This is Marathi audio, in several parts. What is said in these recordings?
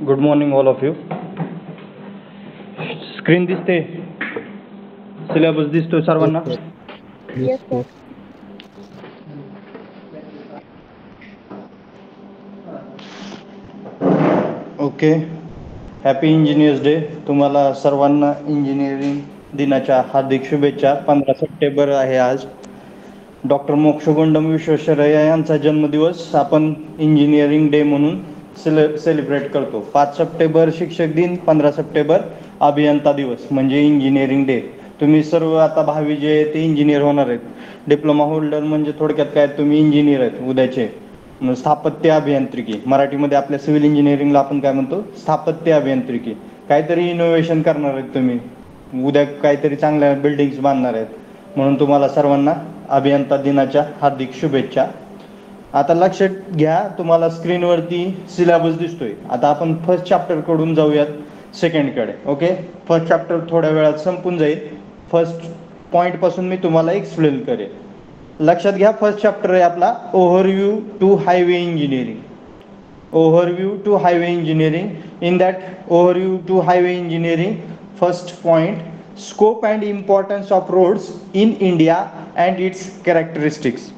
Good morning, all of you. Screen दिसते, सिलेबस दिसतोय Yes, सर्वांना. sir. Yes, sir. Okay. Happy engineers day. तुम्हाला सर्वांना इंजिनिअरिंग दिनाच्या हार्दिक शुभेच्छा. 15 सप्टेंबर आहे आज. डॉक्टर मोक्षगुंडम विश्वेश्वरय्या यांचा जन्मदिवस आपण इंजिनिअरिंग डे म्हणून सेलिब्रेट करतो. 5 सप्टेंबर शिक्षक दिन, 15 सप्टेंबर अभियंता दिवस म्हणजे इंजिनिअरिंग डे. तुम्ही सर्व आता भावी जे आहे ते इंजिनियर होणार आहेत. डिप्लोमा होल्डर म्हणजे थोडक्यात काय, तुम्ही इंजिनियर आहेत उद्याचे. स्थापत्य अभियांत्रिकी, मराठीमध्ये आपल्या सिव्हिल इंजिनिअरिंगला आपण काय म्हणतो, स्थापत्य अभियांत्रिकी. काहीतरी इनोव्हेशन करणार आहेत तुम्ही, उद्या काहीतरी चांगल्या बिल्डिंग्स बांधणार आहेत, म्हणून तुम्हाला सर्वांना अभियंता दिनाच्या हार्दिक शुभेच्छा. आता लक्षात घ्या, तुम्हाला स्क्रीनवरती सिलेबस दिसतोय. आता आपण फर्स्ट चॅप्टर कडून जाऊयात सेकंडकडे. ओके, फर्स्ट चॅप्टर थोड्या वेळात संपून जाईल. फर्स्ट पॉईंट पासून मी तुम्हाला एक्सप्लेन करेन. लक्षात घ्या, फर्स्ट चॅप्टर आहे आपला overview to highway engineering. Overview to highway engineering. In that overview to highway engineering, first point, scope and importance of roads in India and its characteristics.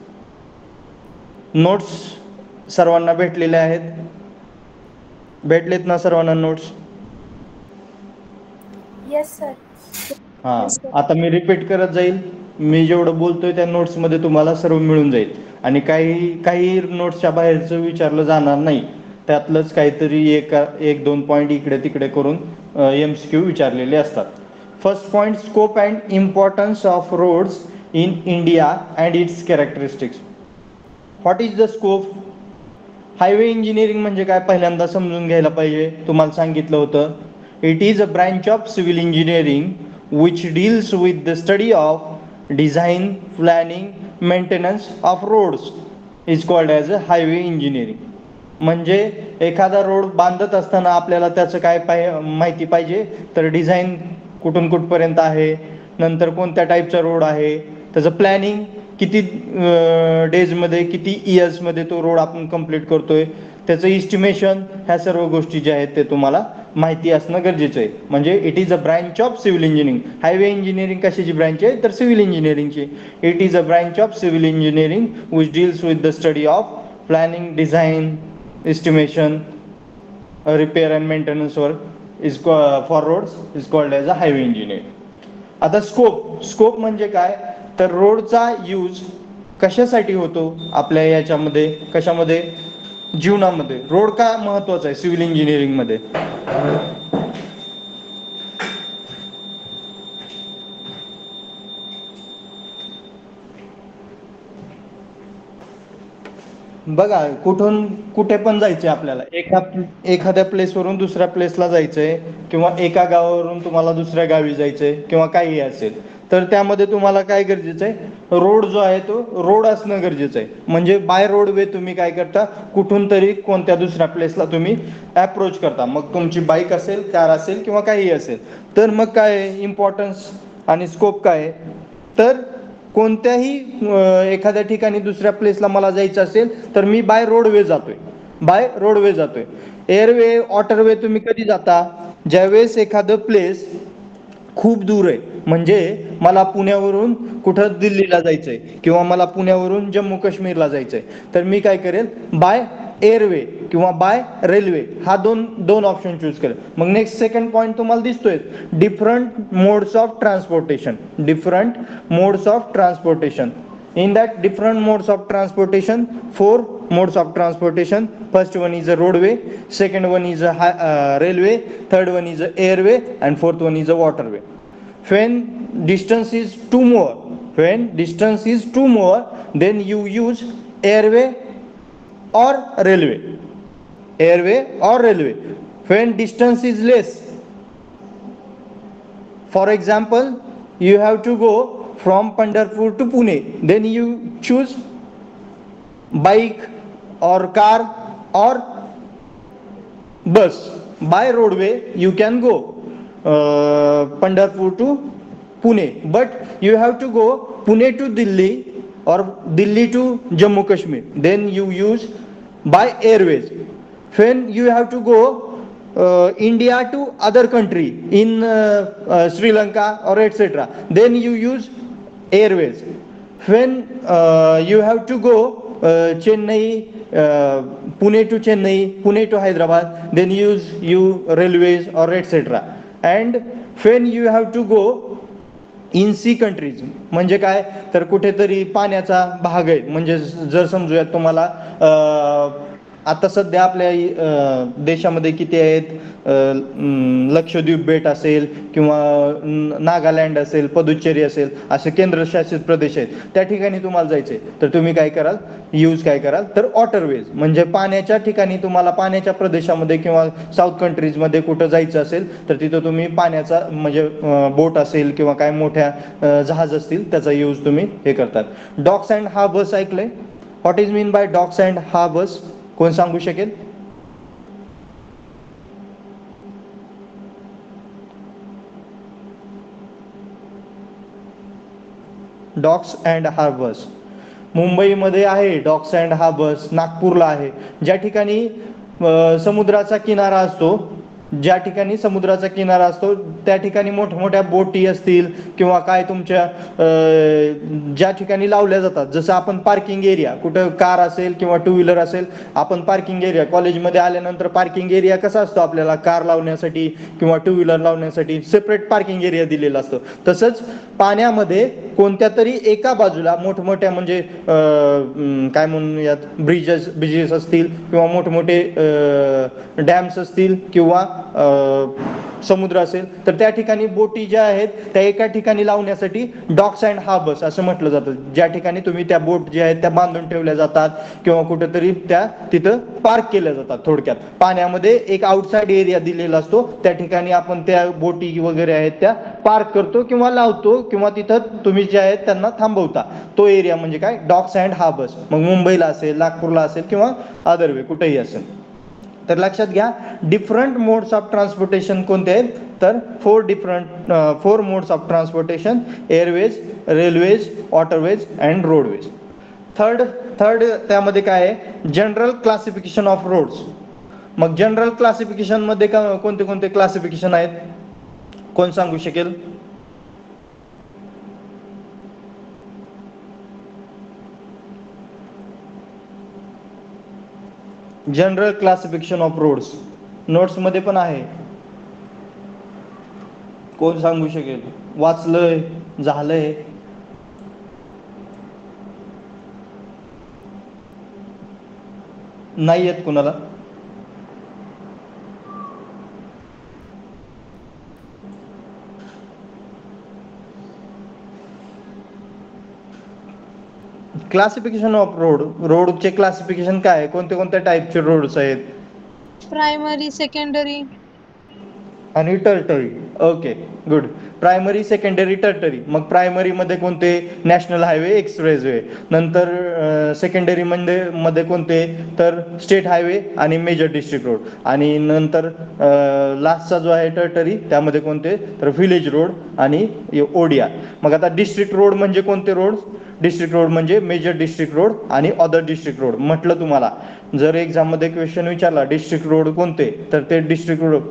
Notes सर्वांना भेटलेल्या आहेत? भेटलेत ना सर्वांना नोट्स? Yes, sir. हां, Yes, sir. आता मी रिपीट करत जाईल. मी जेवढं बोलतोय त्या नोट्समध्ये तुम्हाला सर्व मिळून जाईल. आणि काही नोट्सच्या बाहेरचं विचारलं जाणार नाही. त्यातलंच काहीतरी एक दोन पॉईंट इकडे तिकडे करून MCQ विचारलेले असतात. First point, scope and importance of roads in India and its characteristics. What is the scope? Highway engineering म्हणजे काय पहिल्यांदा समजून घ्यायला पाहिजे. तुम्हाला सांगितलं होतं, it is a branch of civil engineering which deals with the study of design, planning, maintenance of roads is called as a highway engineering. म्हणजे एखादा रोड बांधत असताना आपल्याला त्याचं काय माहिती पाहिजे, तर डिझाईन कुठून कुठपर्यंत आहे, नंतर कोणत्या टाईपचा रोड आहे, त्याचं प्लॅनिंग किती डेजमध्ये किती इयर्समध्ये तो रोड आपण कंप्लीट करतोय, त्याचं इस्टिमेशन, ह्या सर्व गोष्टी ज्या आहेत ते तुम्हाला माहिती असणं गरजेचं आहे. म्हणजे it is a branch of civil engineering. Highway engineering कशाची ब्रँच आहे, तर सिव्हिल इंजिनिअरिंगची. It is a branch of civil engineering which deals with the study of planning, design, estimation, repair and maintenance work is for roads is called as a highway engineer. आता स्कोप म्हणजे काय, तर रोडचा यूज कशासाठी होतो आपल्या याच्यामध्ये, कशामध्ये, जीवनामध्ये. रोड का महत्वाचा आहे सिव्हिल इंजिनिअरिंग मध्ये? बघा, कुठून कुठे पण जायचंय आपल्याला, एखाद्या प्लेसवरून दुसऱ्या प्लेसला जायचंय, किंवा एका गावावरून तुम्हाला दुसऱ्या गावी जायचंय, किंवा काही असेल, तर त्यामध्ये तुम्हाला काय गरजेचं आहे, रोड जो आहे तो रोड असणं गरजेचं आहे. म्हणजे बाय रोड वे तुम्ही काय करता, कुठून तरी कोणत्या दुसऱ्या प्लेसला तुम्ही अप्रोच करता. मग तुमची बाईक असेल, कार असेल, किंवा काही असेल. तर मग काय इम्पॉर्टन्स आणि स्कोप काय, तर कोणत्याही एखाद्या ठिकाणी दुसऱ्या प्लेसला मला जायचं असेल तर मी बाय रोडवे जातोय. एअरवे, वॉटरवे तुम्ही कधी जाता, ज्यावेळेस एखादं प्लेस खूप दूर आहे. म्हणजे मला पुण्यावरून कुठं दिल्लीला जायचंय, किंवा मला पुण्यावरून जम्मू काश्मीरला जायचंय, तर मी काय करेल, बाय एअरवे किंवा बाय रेल्वे, हा दोन ऑप्शन चूज करेल. मग नेक्स्ट सेकंड पॉईंट तुम्हाला दिसतोय, different modes of transportation. In that different modes of transportation, 4 modes of transportation. First one is a roadway, second one is a railway, third one is a airway, and fourth one is a waterway. When distance is two more, then you use airway or railway. When distance is less, for example, you have to go from Pandharpur to Pune, then you choose bike or car or bus. By roadway you can go Pandharpur to Pune, but you have to go Pune to Delhi or Delhi to Jammu Kashmir, then you use by airways. When you have to go India to other country in Sri Lanka or etc., then you use airways. When you have to go Chennai, Pune to Chennai, Pune to Hyderabad, then use you railways or etc. And when you have to go in sea countries, म्हणजे काय तर कुठेतरी पाण्याचा भाग आहे, म्हणजे जर समजूयात तुम्हाला आता सध्या आपल्या देशामध्ये किती आहेत, लक्षद्वीप बेट असेल किंवा नागालँड असेल, पदुच्चेरी असेल, असे केंद्रशासित प्रदेश आहेत, त्या ठिकाणी तुम्हाला जायचे तर तुम्ही काय कराल, यूज काय कराल तर वॉटरवेज, म्हणजे पाण्याच्या ठिकाणी तुम्हाला पाण्याच्या प्रदेशामध्ये किंवा साऊथ कंट्रीजमध्ये कुठं जायचं असेल तर तिथं तुम्ही पाण्याचा म्हणजे बोट असेल किंवा काय मोठ्या जहाज असतील त्याचा यूज तुम्ही हे करतात. डॉक्स अँड हार्बर्स ऐकलंय? What is mean by docks and harbours? कोण सांगू शकेल? डॉक्स अँड हार्बर्स मुंबईमध्ये आहे, डॉक्स अँड हार्बर्स नागपूरला आहे, ज्या ठिकाणी समुद्राचा किनारा असतो, ज्या ठिकाणी समुद्राचा किनारा असतो त्या ठिकाणी मोठमोठ्या बोटी असतील किंवा काय तुमच्या ज्या ठिकाणी लावल्या जातात, जसं आपण पार्किंग एरिया, कुठं कार असेल किंवा टू व्हीलर असेल, आपण पार्किंग एरिया कॉलेजमध्ये आल्यानंतर पार्किंग एरिया कसा असतो आपल्याला कार लावण्यासाठी किंवा टू व्हीलर लावण्यासाठी सेपरेट पार्किंग एरिया दिलेला असतो. तसंच पाण्यामध्ये कोणत्या तरी एका बाजूला मोठमोठ्या म्हणजे काय म्हणूयात ब्रिजेस असतील किंवा मोठमोठे डॅम्स असतील किंवा समुद्र असेल तर त्या ठिकाणी बोटी ज्या आहेत त्या एका ठिकाणी लावण्यासाठी डॉक्स अँड हार्बर्स असं म्हटलं जातं, ज्या ठिकाणी तुम्ही त्या बोट ज्या आहेत त्या बांधून ठेवल्या जातात किंवा कुठेतरी त्या तिथं पार्क केल्या जातात. थोडक्यात पाण्यामध्ये एक आउटसाइड एरिया दिलेला असतो, त्या ठिकाणी आपण त्या बोटी वगैरे आहेत त्या पार्क करतो किंवा लावतो किंवा तिथं तुम्ही जे आहेत त्यांना थांबवता, तो एरिया म्हणजे काय डॉक्स अँड हार्बर्स. मग मुंबईला असेल, नागपूरला असेल किंवा अदर वे कुठेही असेल. तर लक्षात घ्या डिफरंट मोड्स ऑफ ट्रान्सपोर्टेशन कोणते आहेत तर four modes of transportation: airways, railways, waterways and roadways. Third त्यामध्ये काय आहे, जनरल क्लासिफिकेशन ऑफ रोड्स. मग जनरल क्लासिफिकेशन मध्ये कोणते कोणते क्लासिफिकेशन आहेत, कोण सांगू शकेल? General classification of roads notes मध्ये पण आहे, कोण सांगू शकेल? वाचलंय, झालंय? नाही येत कुणाला? क्लासिफिकेशन ऑफ रोडचे क्लासिफिकेशन काय आहे, कोणते कोणत्या टाईपचे रोड्स आहेत? प्रायमरी, सेकंडरी आणि tertiary. Okay good. Primary, secondary, tertiary. मग प्रायमरी मध्ये कोणते? National highway, expressway. नंतर सेकंडरी मध्ये कोणते तर स्टेट हायवे आणि मेजर डिस्ट्रिक्ट रोड. आणि नंतर लास्टचा जो आहे टर्टरी त्यामध्ये कोणते तर व्हिलेज रोड आणि ओडिया. मग आता डिस्ट्रिक्ट रोड म्हणजे कोणते रोड? डिस्ट्रिक्ट रोड म्हणजे मेजर डिस्ट्रिक्ट रोड आणि अदर डिस्ट्रिक्ट रोड. म्हटलं तुम्हाला जर एक्झाम मध्ये क्वेश्चन विचारला डिस्ट्रिक्ट रोड कोणते तर ते district road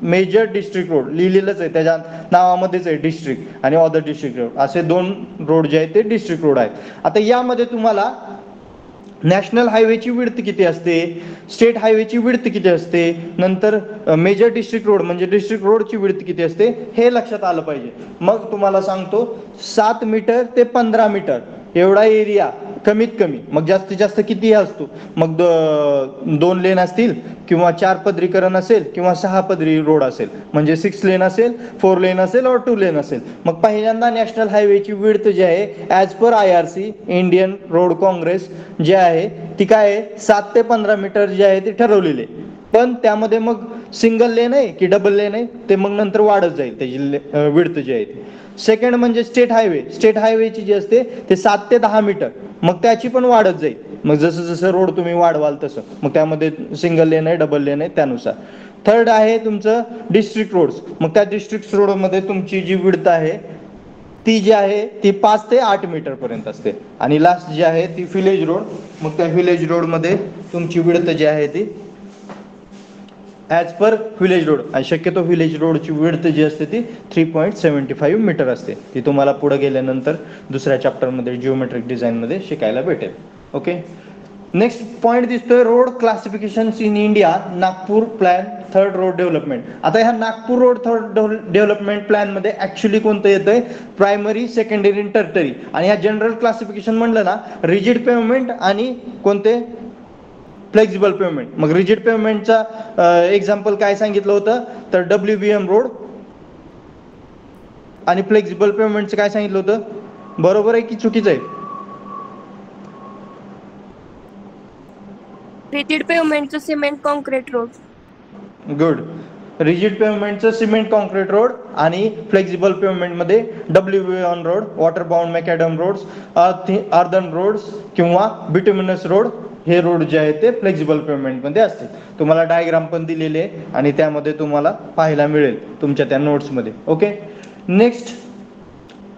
major district road लिहिलेलंच आहे, त्याच्या नावामध्येच आहे डिस्ट्रिक्ट आणि अदर डिस्ट्रिक्ट रोड असे दोन रोड जे आहेत ते डिस्ट्रिक्ट रोड आहेत. आता यामध्ये तुम्हाला नॅशनल हायवेची विड्थ किती असते, स्टेट हायवेची विड्थ किती असते, नंतर मेजर डिस्ट्रिक्ट रोड म्हणजे डिस्ट्रिक्ट रोडची विड्थ किती असते हे लक्षात आलं पाहिजे. मग तुम्हाला सांगतो 7 मीटर ते 15 मीटर एवढा एरिया कमीत कमी. मग जास्तीत जास्त किती असतो? मग 2 लेन असतील किंवा 4 पदरीकरण असेल किंवा 6 पदरी रोड असेल, म्हणजे 6 लेन असेल, 4 लेन असेल और 2 लेन असेल. मग पहिल्यांदा नॅशनल हायवेची विड्थ जी आहे as per IRC Indian road Congress जे आहे ती काय आहे 7 ते 15 मीटर जे आहे ते ठरवलेले. पण त्यामध्ये मग सिंगल लेन आहे की डबल लेन आहे ते मग नंतर वाढत जाईल त्याची विड्थ जी आहे ती. सेकंड म्हणजे स्टेट हायवे. स्टेट हायवेची जी असते ते 7 ते 10 मीटर, मग त्याची पण वाढत जाईल. मग जसं जसं रोड तुम्ही वाढवाल तसं मग त्यामध्ये सिंगल लेन आहे, डबल लेन आहे त्यानुसार. थर्ड आहे तुमचं डिस्ट्रिक्ट रोड्स. मग त्या डिस्ट्रिक्ट रोडमध्ये तुमची जी विड्थ आहे ती जी आहे ती 5 ते 8 मीटर पर्यंत असते. आणि लास्ट जी आहे ती व्हिलेज रोड. मग त्या व्हिलेज रोडमध्ये तुमची विड्थ जी आहे ती ॲज पर व्हिलेज रोड. आणि शक्यतो व्हिलेज रोडची विड्थ जी असते ती 3.75 मीटर असते. ती तुम्हाला पुढे गेल्यानंतर दुसऱ्या चॅप्टरमध्ये जिओमेट्रिक डिझाईनमध्ये शिकायला भेटेल. ओके. नेक्स्ट पॉईंट दिसतोय road classification in India, Nagpur plan third road development. आता ह्या Nagpur road third development plan मध्ये ऍक्च्युली कोणतं येतंय, प्रायमरी, सेकंडरी, टर्टरी. आणि ह्या जनरल क्लासिफिकेशन म्हणलं ना, रिजिड पेव्हमेंट आणि कोणते फ्लेक्झिबल पेव्हमेंट. मग रिजिड पेव्हमेंटचा एक्झाम्पल काय सांगितलं होतं, तर WBM रोड. आणि फ्लेक्झिबल पेव्हमेंटचं काय सांगितलं होतं, बरोबर आहे की चुकीचं आहे? रिजिड पेव्हमेंटचं cement concrete road. Good. Rigid पेव्हमेंटचं सिमेंट कॉन्क्रीट रोड आणि फ्लेक्झिबल पेव्हमेंटमध्ये WBM road, water bound macadam roads, earthen roads किंवा बिटुमिनस रोड, हे रोड जे आहेत ते फ्लेक्झिबल पेव्हमेंटमध्ये असतील. तुम्हाला डायग्राम पण दिलेले आहे आणि त्यामध्ये तुम्हाला पाहायला मिळेल तुमच्या त्या नोट्समध्ये. ओके. नेक्स्ट,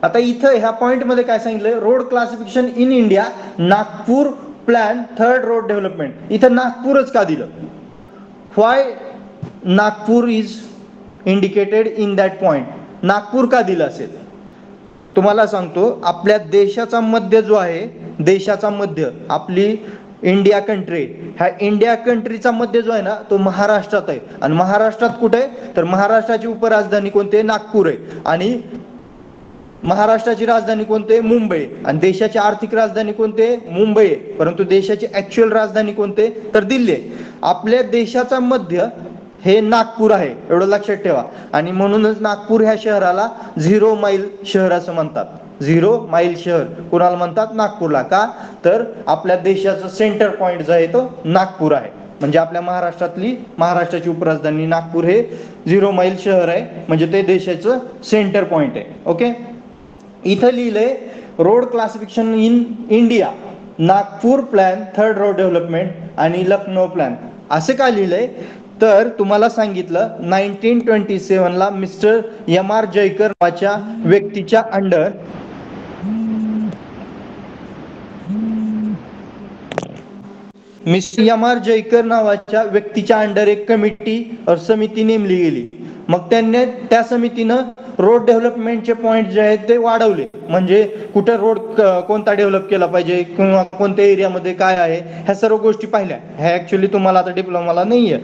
आता इथं ह्या पॉइंटमध्ये काय सांगितलं, road classification in India, Nagpur plan third road development. इथं नागपूरच का दिलं, why Nagpur is indicated in that point. Nagpur का दिलं असेल, तुम्हाला सांगतो. आपल्या देशाचा मध्य जो आहे, देशाचा मध्य, आपली इंडिया कंट्री, ह्या इंडिया कंट्रीचा मध्य जो आहे ना, तो महाराष्ट्रात आहे. आणि महाराष्ट्रात कुठे आहे, तर महाराष्ट्राची उपराजधानी कोणती, नागपूर आहे. आणि महाराष्ट्राची राजधानी कोणती आहे, मुंबई. आणि देशाची आर्थिक राजधानी कोणती आहे, मुंबई आहे. परंतु देशाची ऍक्च्युअल राजधानी कोणती आहे, तर दिल्ली आहे. आपल्या देशाचा मध्य हे नागपूर आहे, एवढं लक्षात ठेवा. आणि म्हणूनच नागपूर ह्या शहराला 0 माईल शहर असं म्हणतात. 0 माईल शहर कुणाला म्हणतात, नागपूरला. का, तर आपल्या देशाचं सेंटर पॉइंट जो आहे तो नागपूर आहे. म्हणजे आपल्या महाराष्ट्राची उपराजधानी नागपूर हे 0 माईल शहर आहे, म्हणजे ते देशाचं सेंटर पॉइंट आहे. ओके. इथं लिहिलंय road classification in India, Nagpur plan third road development आणि लखनौ प्लॅन. असं का लिहिलंय, तर तुम्हाला सांगितलं 1927 ला मिस्टर MR जयकर नावाच्या व्यक्तीच्या अंडर मिस्टर MR जयकर नावाच्या व्यक्तीच्या अंडर एक समिती नेमली गेली. मग त्यांनी त्या समितीनं रोड डेव्हलपमेंटचे पॉइंट जे आहेत ते वाढवले. म्हणजे कुठे रोड कोणता डेव्हलप केला पाहिजे किंवा कोणत्या एरियामध्ये काय आहे, ह्या सर्व गोष्टी पाहिल्या. ह्या ऍक्च्युली तुम्हाला आता डिप्लोमाला नाहीये.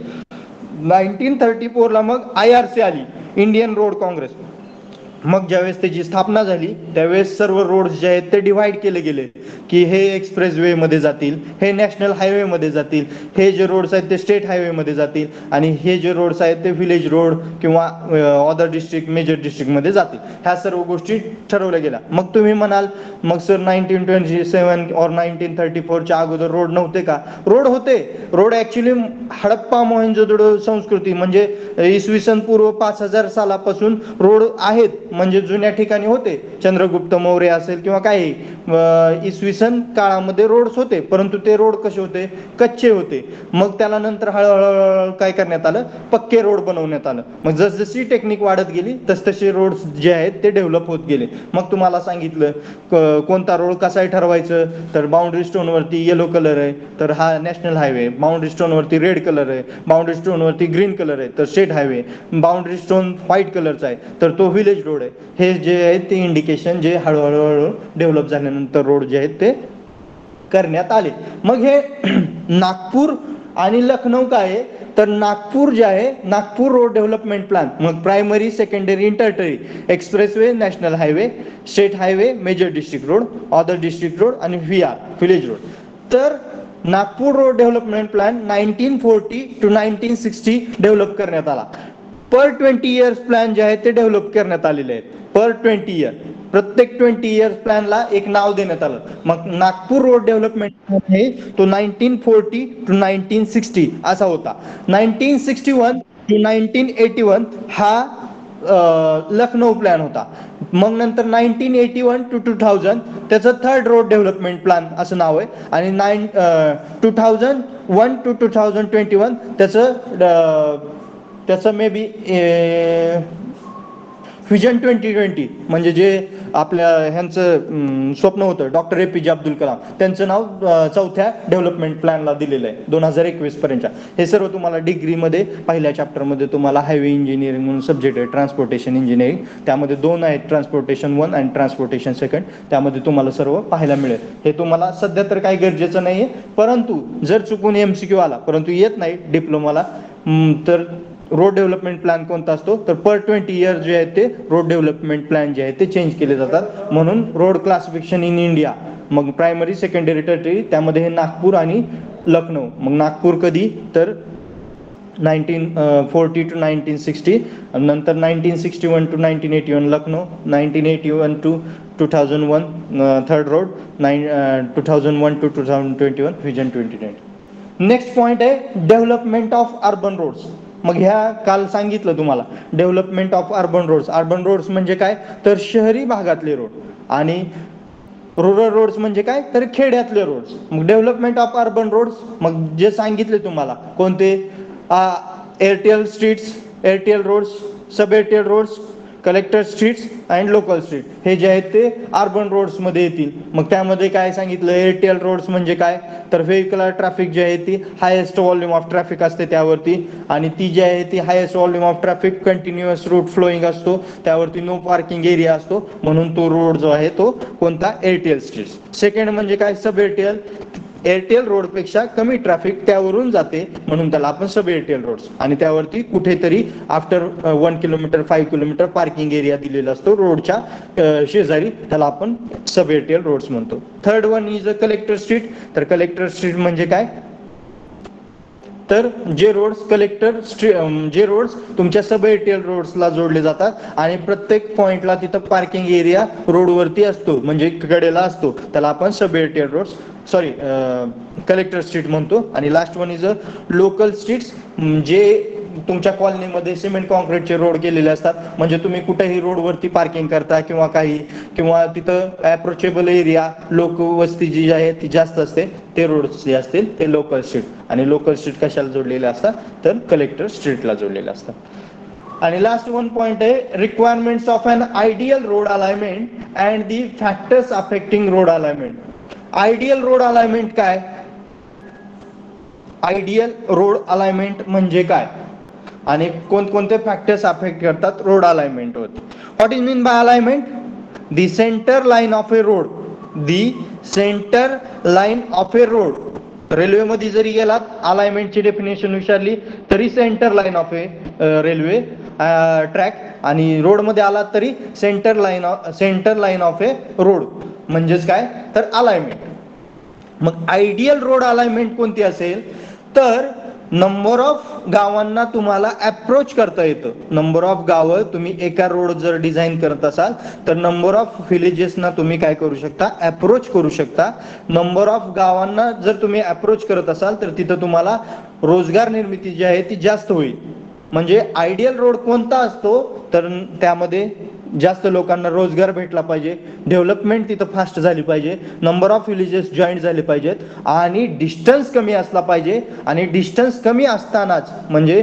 1934 ला मग IRC आली, इंडियन रोड काँग्रेस. मग ज्यावेळेस त्याची स्थापना झाली त्यावेळेस सर्व रोड जे आहेत ते डिव्हाइड केले गेले, की हे एक्सप्रेस वे मध्ये जातील, हे नॅशनल हायवे मध्ये जातील, हे जे रोड्स आहेत ते स्टेट हायवे मध्ये जातील, आणि हे जे रोड्स आहेत ते विलेज रोड किंवा अदर डिस्ट्रिक्ट, मेजर डिस्ट्रिक्ट मध्ये जातील. ह्या सर्व गोष्टी ठरवल्या गेल्या. मग तुम्ही म्हणाल, मग सर 1927 और 1934च्या अगोदर रोड नव्हते का? रोड होते. रोड ऍक्च्युली हडप्पा मोहेंजोदडो संस्कृती म्हणजे इसवी सन पूर्व 5000 सालापासून रोड आहेत. म्हणजे जुन्या ठिकाणी होते, चंद्रगुप्त मौर्य असेल किंवा काही इसवी सन काळामध्ये रोड्स होते. परंतु ते रोड कसे होते, कच्चे होते. मग त्याला नंतर हळूहळू काय करण्यात आलं, पक्के रोड बनवण्यात आलं. मग जसजशी टेक्निक वाढत गेली तसतसे रोड्स जे आहेत ते डेव्हलप होत गेले. मग तुम्हाला सांगितलं कोणता रोड कसा आहे ठरवायचं, तर बाउंड्री स्टोन वरती येलो कलर आहे तर हा नॅशनल हायवे, बाउंड्री स्टोन वरती रेड कलर आहे, बाउंड्री स्टोन वरती ग्रीन कलर आहे तर state highway, boundary stone white कलरचा आहे तर तो विलेज रोड आहे. हे जे आहे ते इंडिकेशन जे हळूहळू डेव्हलप झाल्यानंतर रोड जे आहेत ते करण्यात आले. मग हे नागपूर आणि लखनौ काय आहे, तर नागपूर जे आहे, नागपूर रोड डेव्हलपमेंट प्लॅन, मग primary, secondary, tertiary, expressway, national highway, state highway, major district road, other district road आणि VR विलेज रोड. तर Nagpur road development plan 1940 to 1960 develop करण्यात आला. पर 20 इयर्स प्लॅन जे आहे ते डेव्हलप करण्यात आलेले आहेत. पर 20 इयर, प्रत्येक 20 इयर्स प्लॅनला एक नाव देण्यात आलं. मग नागपूर रोड डेव्हलपमेंट प्लॅन आहे तो 1940 to 1960 असा होता. 1961 to 1981 हा लखनौ प्लॅन होता. मग नंतर 1981 to 2000 त्याचं थर्ड रोड डेव्हलपमेंट प्लॅन असं नाव आहे. आणि 2001 to 2021 त्याचं मे बी व्हिजन 2020 म्हणजे जे आपल्या ह्यांचं स्वप्न होतं डॉक्टर APJ अब्दुल कलाम, त्यांचं नाव चौथ्या डेव्हलपमेंट प्लॅनला दिलेलं आहे 2021 पर्यंतच्या. हे सर्व तुम्हाला डिग्रीमध्ये पहिल्या चॅप्टरमध्ये तुम्हाला हायवे इंजिनिअरिंग म्हणून सब्जेक्ट आहे, ट्रान्सपोर्टेशन इंजिनिअरिंग. त्यामध्ये 2 आहेत, ट्रान्सपोर्टेशन 1 आणि ट्रान्सपोर्टेशन 2. त्यामध्ये तुम्हाला सर्व पाहायला मिळेल. हे तुम्हाला सध्या तर काही गरजेचं नाही आहे, परंतु जर चुकून MCQ आला परंतु येत नाही डिप्लोमाला, तर रोड डेव्हलपमेंट प्लॅन कोणता असतो, तर पर 20 इयर्स जे आहेत ते रोड डेव्हलपमेंट प्लॅन जे आहेत ते चेंज केले जातात. म्हणून रोड क्लासिफिकेशन इन इंडिया, मग प्रायमरी, सेकंडरी, टर्टरी, त्यामध्ये हे नागपूर आणि लखनौ. मग नागपूर कधी तर 1940 to 1960, नंतर 1961 to 1981 Lucknow, 1981 to 2001 third road, 2001 to 2021 vision 2020. Next point आहे डेव्हलपमेंट ऑफ अर्बन रोड्स. मग ह्या काल सांगितलं तुम्हाला development of urban roads. Urban roads म्हणजे काय, तर शहरी भागातले रोड, आणि रुरल रोड्स म्हणजे काय, तर खेड्यातले रोड्स. मग डेव्हलपमेंट ऑफ अर्बन रोड्स, मग जे सांगितले तुम्हाला कोणते, arterial streets, arterial roads, sub arterial roads, collector streets and local street, हे जे आहेत ते अर्बन रोड्स मध्ये येतील. मग त्यामध्ये काय सांगितलं, एअरटेल रोड्स म्हणजे काय, तर व्हेहिकलर ट्रॅफिक जी आहे ती हायेस्ट व्हॉल्यूम ऑफ ट्रॅफिक असते त्यावरती, आणि ती जी आहे ती highest volume of traffic continuous route flowing असतो, त्यावरती नो पार्किंग एरिया असतो, म्हणून तो रोड जो आहे तो कोणता, एअरटेल स्ट्रीट्स. सेकंड म्हणजे काय, सब एअरटेल, एअरटेल रोड पेक्षा कमी ट्रॅफिक त्यावरून जाते म्हणून त्याला आपण सब एअरटेल रोड्स, आणि त्यावरती कुठेतरी after 1 kilometre 5 kilometre parking area दिलेला असतो रोडच्या शेजारी, त्याला आपण सब एअरटेल रोड्स म्हणतो. Third one is a collector street. तर कलेक्टर स्ट्रीट म्हणजे काय, तर जे रोड्स जे रोड्स तुमच्या सब एअरटेल रोड्सला जोडले जातात आणि प्रत्येक पॉइंटला तिथं पार्किंग एरिया रोडवरती असतो, म्हणजे कडेला असतो, त्याला आपण sub arterial roads, sorry collector street म्हणतो. आणि last one is a local streets, जे तुमच्या कॉलनीमध्ये सिमेंट कॉन्क्रीटचे रोड केलेले असतात, म्हणजे तुम्ही कुठेही रोडवरती पार्किंग करता किंवा काही, किंवा तिथं अप्रोचेबल एरिया, लोक वस्ती जी आहे ती जास्त असते, ते रोड्स जे असतील ते लोकल स्ट्रीट. आणि लोकल स्ट्रीट कशाला जोडलेले असतात, तर कलेक्टर स्ट्रीटला जोडलेले असतात. आणि लास्ट वन पॉइंट आहे requirements of an ideal road alignment and the factors affecting road alignment. Ideal road alignment काय, आयडियल रोड अलाइनमेंट म्हणजे काय, आणि कोणकोणते फॅक्टर्स अफेक्ट करतात रोड अलाइनमेंट वरती. What is mean by alignment, the centre line of a road, the centre line of a road. रेल्वेमध्ये जरी गेलात, अलाइनमेंटची डेफिनेशन विचारली तरी centre line of A railway track, आणि रोडमध्ये आलात तरी centre line of a road म्हणजेच काय, तर अलाइनमेंट. मग आयडियल रोड अलाइनमेंट कोणती असेल, तर नंबर ऑफ गावांना तुम्हाला अप्रोच करता येतं. नंबर ऑफ गावं तुम्ही एका रोड जर डिझाईन करत असाल तर नंबर ऑफ व्हिलेजेसना तुम्ही काय करू शकता, अप्रोच करू शकता. नंबर ऑफ गावांना जर तुम्ही अप्रोच करत असाल तर तिथं तुम्हाला रोजगार निर्मिती जी आहे ती जास्त होईल. म्हणजे आयडियल रोड कोणता असतो, तर त्यामध्ये जास्त लोकांना रोजगार भेटला पाहिजे, डेव्हलपमेंट तिथं फास्ट झाली पाहिजे, नंबर ऑफ विलेजेस जॉईंट झाले पाहिजेत, आणि डिस्टन्स कमी असला पाहिजे. आणि डिस्टन्स कमी असतानाच, म्हणजे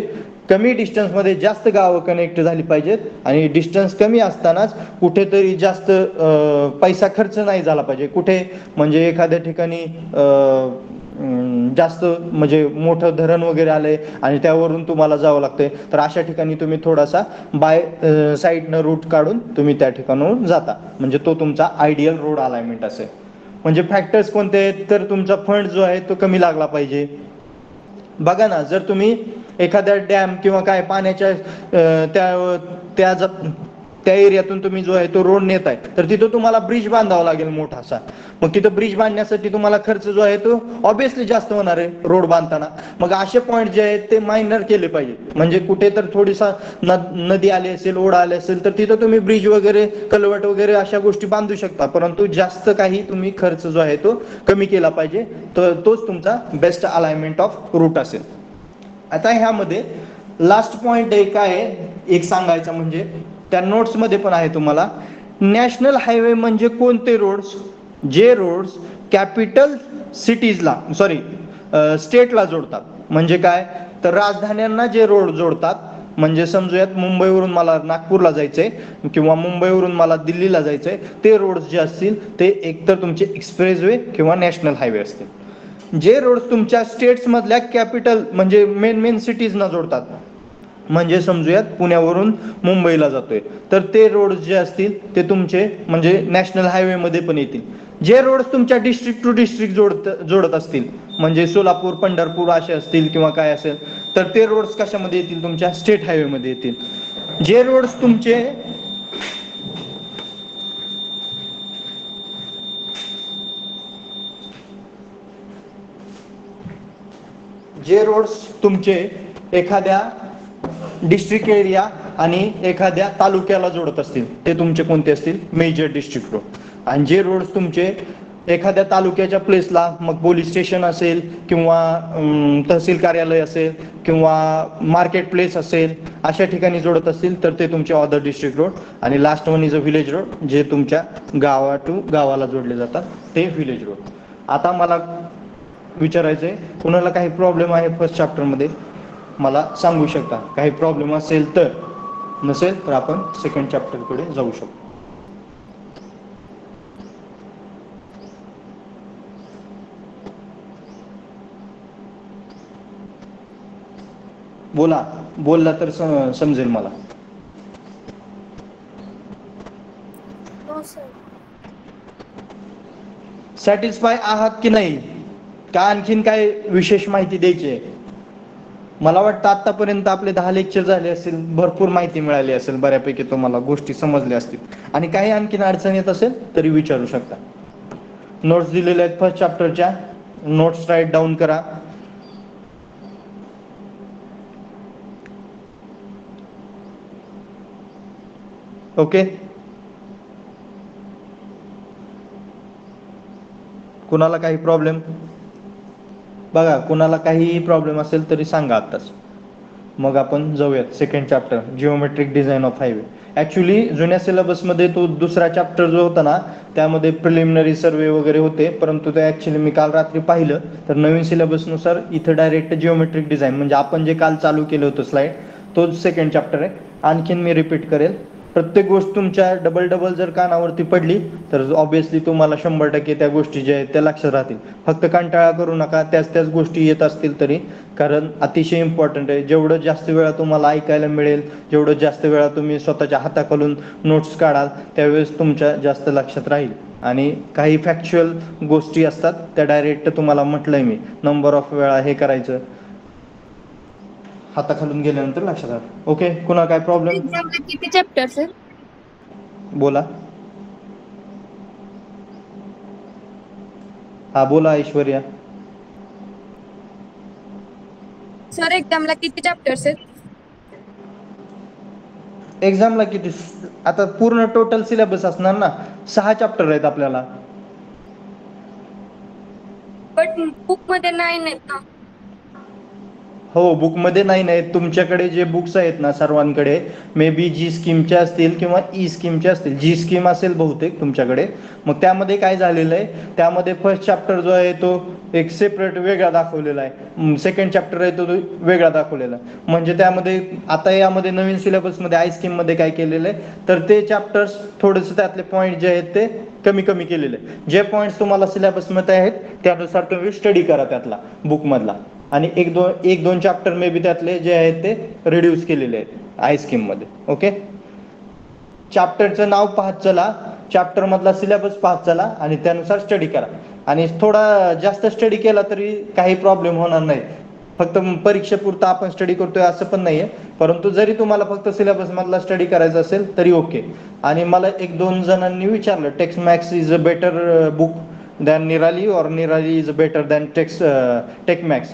कमी डिस्टन्स मध्ये जास्त गावं कनेक्ट झाली पाहिजेत, आणि डिस्टन्स कमी असतानाच कुठेतरी जास्त पैसा खर्च नाही झाला पाहिजे. कुठे म्हणजे एखाद्या ठिकाणी जास्त म्हणजे मोठं धरण वगैरे आलंय आणि त्यावरून तुम्हाला जावं लागतंय, तर अशा ठिकाणी तुम्ही थोडासा बाय साईडनं रूट काढून तुम्ही त्या ठिकाणाहून जाता, म्हणजे तो तुमचा आयडियल रोड अलाइनमेंट असेल. म्हणजे फॅक्टर्स कोणते आहेत, तर तुमचा फंड जो आहे तो कमी लागला पाहिजे. बघा ना, जर तुम्ही एखाद्या डॅम किंवा काय पाण्याच्या त्या एरियातून तुम्ही जो आहे तो रोड नेत आहे, तर तिथं तुम्हाला ब्रिज बांधावा लागेल मोठासा. मग तिथं ब्रिज बांधण्यासाठी तुम्हाला खर्च जो आहे तो ऑब्विसली जास्त होणार आहे रोड बांधताना. मग असे पॉईंट जे आहेत ते मायनर केले पाहिजे. म्हणजे कुठे तर थोडीसा नदी आली असेल, ओढा आले असेल, तर तिथं तुम्ही ब्रिज वगैरे, कलवट वगैरे अशा गोष्टी बांधू शकता, परंतु जास्त काही तुम्ही खर्च जो आहे तो कमी केला पाहिजे. तर तोच तुमचा बेस्ट अलाइनमेंट ऑफ रूट असेल. आता ह्यामध्ये लास्ट पॉइंट एक आहे, एक सांगायचा, म्हणजे त्या नोट्स मध्ये पण आहे तुम्हाला, नॅशनल हायवे म्हणजे कोणते रोड्स, जे रोड्स कॅपिटल सिटीजला, स्टेटला जोडतात. म्हणजे काय, तर राजधान्यांना जे रोड जोडतात, म्हणजे समजूयात मुंबईवरून मला नागपूरला जायचंय किंवा मुंबईवरून मला दिल्लीला जायचंय, ते रोड्स जे असतील ते एकतर तुमचे एक्सप्रेसवे किंवा नॅशनल हायवे असतील. जे रोड्स तुमच्या स्टेट्स मधल्या कॅपिटल म्हणजे मेन सिटीजना जोडतात, म्हणजे समजूयात पुण्यावरून मुंबईला जातोय तर ते रोड जे असतील ते तुमचे म्हणजे नॅशनल हायवे मध्ये पण येतील. जे रोड तुमच्या डिस्ट्रिक्ट टू डिस्ट्रिक्ट जोडत असतील म्हणजे सोलापूर पंढरपूर असे असतील किंवा काय असेल तर ते रोड्स कशामध्ये येतील, तुमच्या स्टेट हायवे मध्ये येतील. जे रोड्स तुमचे तुमचे एखाद्या डिस्ट्रिक्ट एरिया आणि एखाद्या तालुक्याला जोडत असतील ते तुमचे कोणते असतील, मेजर डिस्ट्रिक्ट रोड. आणि जे रोड्स तुमचे एखाद्या तालुक्याच्या प्लेसला मग पोलीस स्टेशन असेल किंवा तहसील कार्यालय असेल किंवा मार्केट प्लेस असेल अशा ठिकाणी जोडत असतील तर ते तुमचे अदर डिस्ट्रिक्ट रोड. आणि last one is a village road, जे तुमच्या गावा टू गावाला जोडले जातात ते विलेज रोड. आता मला विचारायचंय, कुणाला काही प्रॉब्लेम आहे फर्स्ट चॅप्टर मध्ये मला सांगू शकता. काही प्रॉब्लेम असेल तर, नसेल तर आपण सेकंड चॅप्टर कडे जाऊ शकतो. बोलला तर समजेल मला. हो सर. सॅटिस्फाय आहात की नाही, का आणखीन काय विशेष माहिती द्यायची आहे? मला वाटतं आतापर्यंत आपले 10 लेक्चर झाले असतील, भरपूर माहिती मिळाली असेल, बऱ्यापैकी तुम्हाला गोष्टी समजल्या असतील. आणि काही आणखीन अडचण येत असेल तरी विचारू शकता. नोट्स दिलेल्या आहेत फर्स्ट चॅप्टरच्या, नोट्स राईट डाऊन करा. ओके, कुणाला काही प्रॉब्लेम? बघा, कुणाला काहीही प्रॉब्लेम असेल तरी सांगा आत्ताच, मग आपण जाऊयात second chapter, geometric design of highway. Actually जुन्या सिलेबसमध्ये तो दुसरा चॅप्टर जो होता ना त्यामध्ये प्रिलिमिनरी सर्वे वगैरे होते, परंतु ते ऍक्च्युली मी काल रात्री पाहिलं तर नवीन सिलेबसनुसार इथं डायरेक्ट जिओमेट्रिक डिझाईन म्हणजे आपण जे काल चालू केलं होतं स्लाइड तोच सेकंड चॅप्टर आहे. आणखीन मी रिपीट करेल, प्रत्येक गोष्ट तुमच्या डबल जर कानावरती पडली तर ऑब्विसली तुम्हाला 100% त्या गोष्टी ज्या आहेत त्या लक्षात राहतील. फक्त कंटाळा करू नका त्याच गोष्टी येत असतील तरी, कारण अतिशय इम्पॉर्टंट आहे. जेवढं जास्त वेळा तुम्हाला ऐकायला मिळेल, जेवढं जास्त वेळा तुम्ही स्वतःच्या हाताखालून नोट्स काढाल त्यावेळेस तुमच्या जास्त लक्षात राहील. आणि काही फॅक्च्युअल गोष्टी असतात त्या डायरेक्ट तुम्हाला म्हटलंय मी, नंबर ऑफ वेळा हे करायचं, हाताखालून गेल्यानंतर लक्षात राहतं. ओके, कुणा काय प्रॉब्लेम? एक्झामला किती चॅप्टर सर? बोला. हा बोला ऐश्वर्या. सर एक्झामला किती चॅप्टर्स आहेत? एक्झामला किती, आता पूर्ण टोटल सिलेबस असणार ना, 6 चॅप्टर आहेत आपल्याला. पण बुक मध्ये नाही ना. हो, बुकमध्ये नाही. तुमच्याकडे जे बुक्स आहेत ना सर्वांकडे, मे बी जी स्कीमचे असतील किंवा ई स्कीमचे असतील. जी स्कीम असेल बहुतेक तुमच्याकडे, मग त्यामध्ये काय झालेलं आहे, त्यामध्ये फर्स्ट चॅप्टर जो आहे तो एक सेपरेट वेगळा दाखवलेला आहे, सेकंड चॅप्टर आहे तो वेगळा दाखवलेला आहे. म्हणजे त्यामध्ये आता यामध्ये नवीन सिलेबसमध्ये आय स्कीम मध्ये काय केलेलं आहे तर ते चॅप्टर्स थोडेसे त्यातले पॉईंट जे आहेत ते कमी केलेले. जे पॉईंट्स तुम्हाला सिलेबसमध्ये आहेत त्यानुसार तुम्ही स्टडी करा त्यातला बुकमधला, आणि एक दोन चॅप्टर मे बी त्यातले जे आहेत ते रिड्यूस केलेले आहेत आय स्कीम मध्ये. ओके, चॅप्टरचं नाव पाहत चला, चॅप्टर मधला सिलेबस पाहत चला आणि त्यानुसार स्टडी करा. आणि थोडा जास्त स्टडी केला तरी काही प्रॉब्लेम होणार नाही. फक्त परीक्षेपुरता आपण स्टडी करतोय असं पण नाहीये, परंतु जरी तुम्हाला फक्त सिलेबस मधला स्टडी करायचा असेल तरी ओके. आणि मला 1-2 जणांनी विचारलं, text max is a better book than Nirali और Nirali is better than tech max.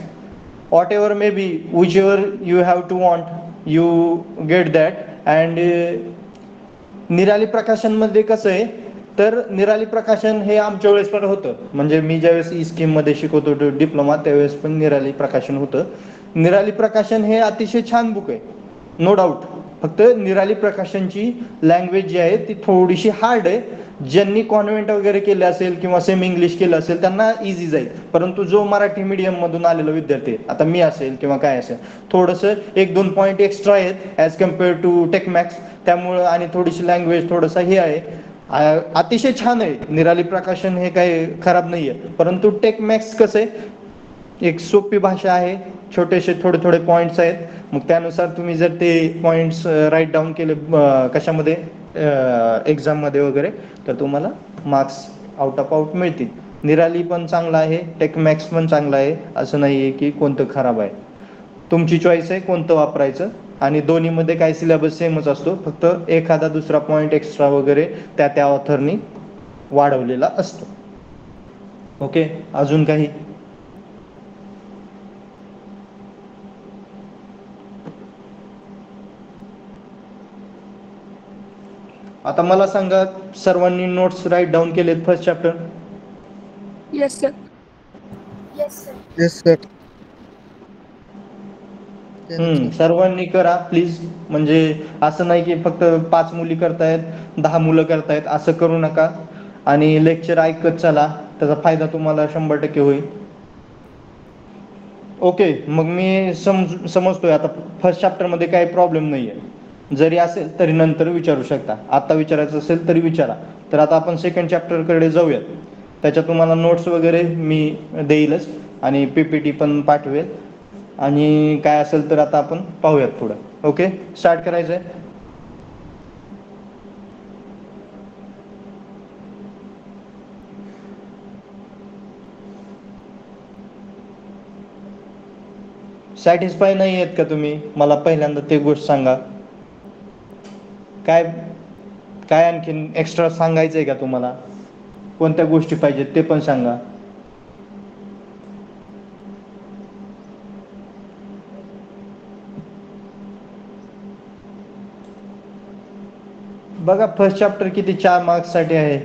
whatever may be, whichever you have to want, you get that. and निराली प्रकाशन मध्ये कसं आहे तर निराली प्रकाशन हे आमच्या वेळेस पण होतं, म्हणजे मी ज्यावेळेस ई स्कीम मध्ये शिकवतो डिप्लोमा त्यावेळेस पण निराली प्रकाशन होतं. निराली प्रकाशन हे अतिशय छान बुक आहे, नो डाऊट. फक्त निराली प्रकाशनची लँग्वेज जी आहे ती थोडीशी हार्ड आहे. ज्यांनी कॉन्व्हेंट वगैरे केलं असेल किंवा सेमी इंग्लिश केलं असेल त्यांना इझी जाईल, परंतु जो मराठी मीडियम मधून आलेला विद्यार्थी आहे, आता मी असेल किंवा काय असेल, थोडंसं 1-2 पॉईंट एक्स्ट्रा आहेत ॲज कम्पेअर टू टेकमॅक्स, त्यामुळं आणि थोडीशी लँग्वेज थोडंसं हे आहे. अतिशय छान आहे निराली प्रकाशन, हे काही खराब नाही आहे, परंतु टेकमॅक्स कसं आहे एक सोपी भाषा आहे, छोटेसे थोडे थोडे पॉईंट्स आहेत, मग त्यानुसार तुम्ही जर ते पॉईंट्स राईट डाऊन केले कशामध्ये एक्झाममध्ये वगैरे, तर तुम्हाला मार्क्स आउट ऑफ आउट मिळतील. निराली पण चांगला आहे, टेकमॅक्स पण चांगला आहे, असं नाही आहे की कोणतं खराब आहे. तुमची चॉईस आहे कोणतं वापरायचं, आणि दोन्हीमध्ये काय सिलेबस सेमच असतो, फक्त एखादा दुसरा पॉईंट एक्स्ट्रा वगैरे त्या ऑथरनी वाढवलेला असतो. ओके, अजून काही? आता मला सांगा, सर्वांनी नोट्स राईट डाऊन केलेत first chapter? Yes sir. Yes sir. Yes sir. सर्वांनी करा प्लीज, म्हणजे असं नाही की फक्त 5 मुली करतायत 10 मुलं करतायत, असं करू नका. आणि लेक्चर ऐकत चला, त्याचा फायदा तुम्हाला 100% होईल. ओके, मग मी समजतोय आता फर्स्ट चॅप्टर मध्ये काही प्रॉब्लेम नाहीये, जरी असेल तरी नंतर विचारू शकता, आता विचारायचं असेल तरी विचारा. तर आता आपण सेकंड चॅप्टर कडे जाऊयात. त्याच्यात तुम्हाला नोट्स वगैरे मी देईलच आणि पीपीटी पण पाठवेल, आणि काय असेल तर आता आपण पाहूयात पुढं. ओके, स्टार्ट करायचंय. सॅटिस्फाय नाही आहेत का तुम्ही? मला पहिल्यांदा ते गोष्ट सांगा. काय काय आणखीन एक्स्ट्रा सांगायचंय का तुम्हाला? कोणत्या गोष्टी पाहिजेत ते पण सांगा. बघा, फर्स्ट चॅप्टर किती 4 मार्क्स साठी आहे.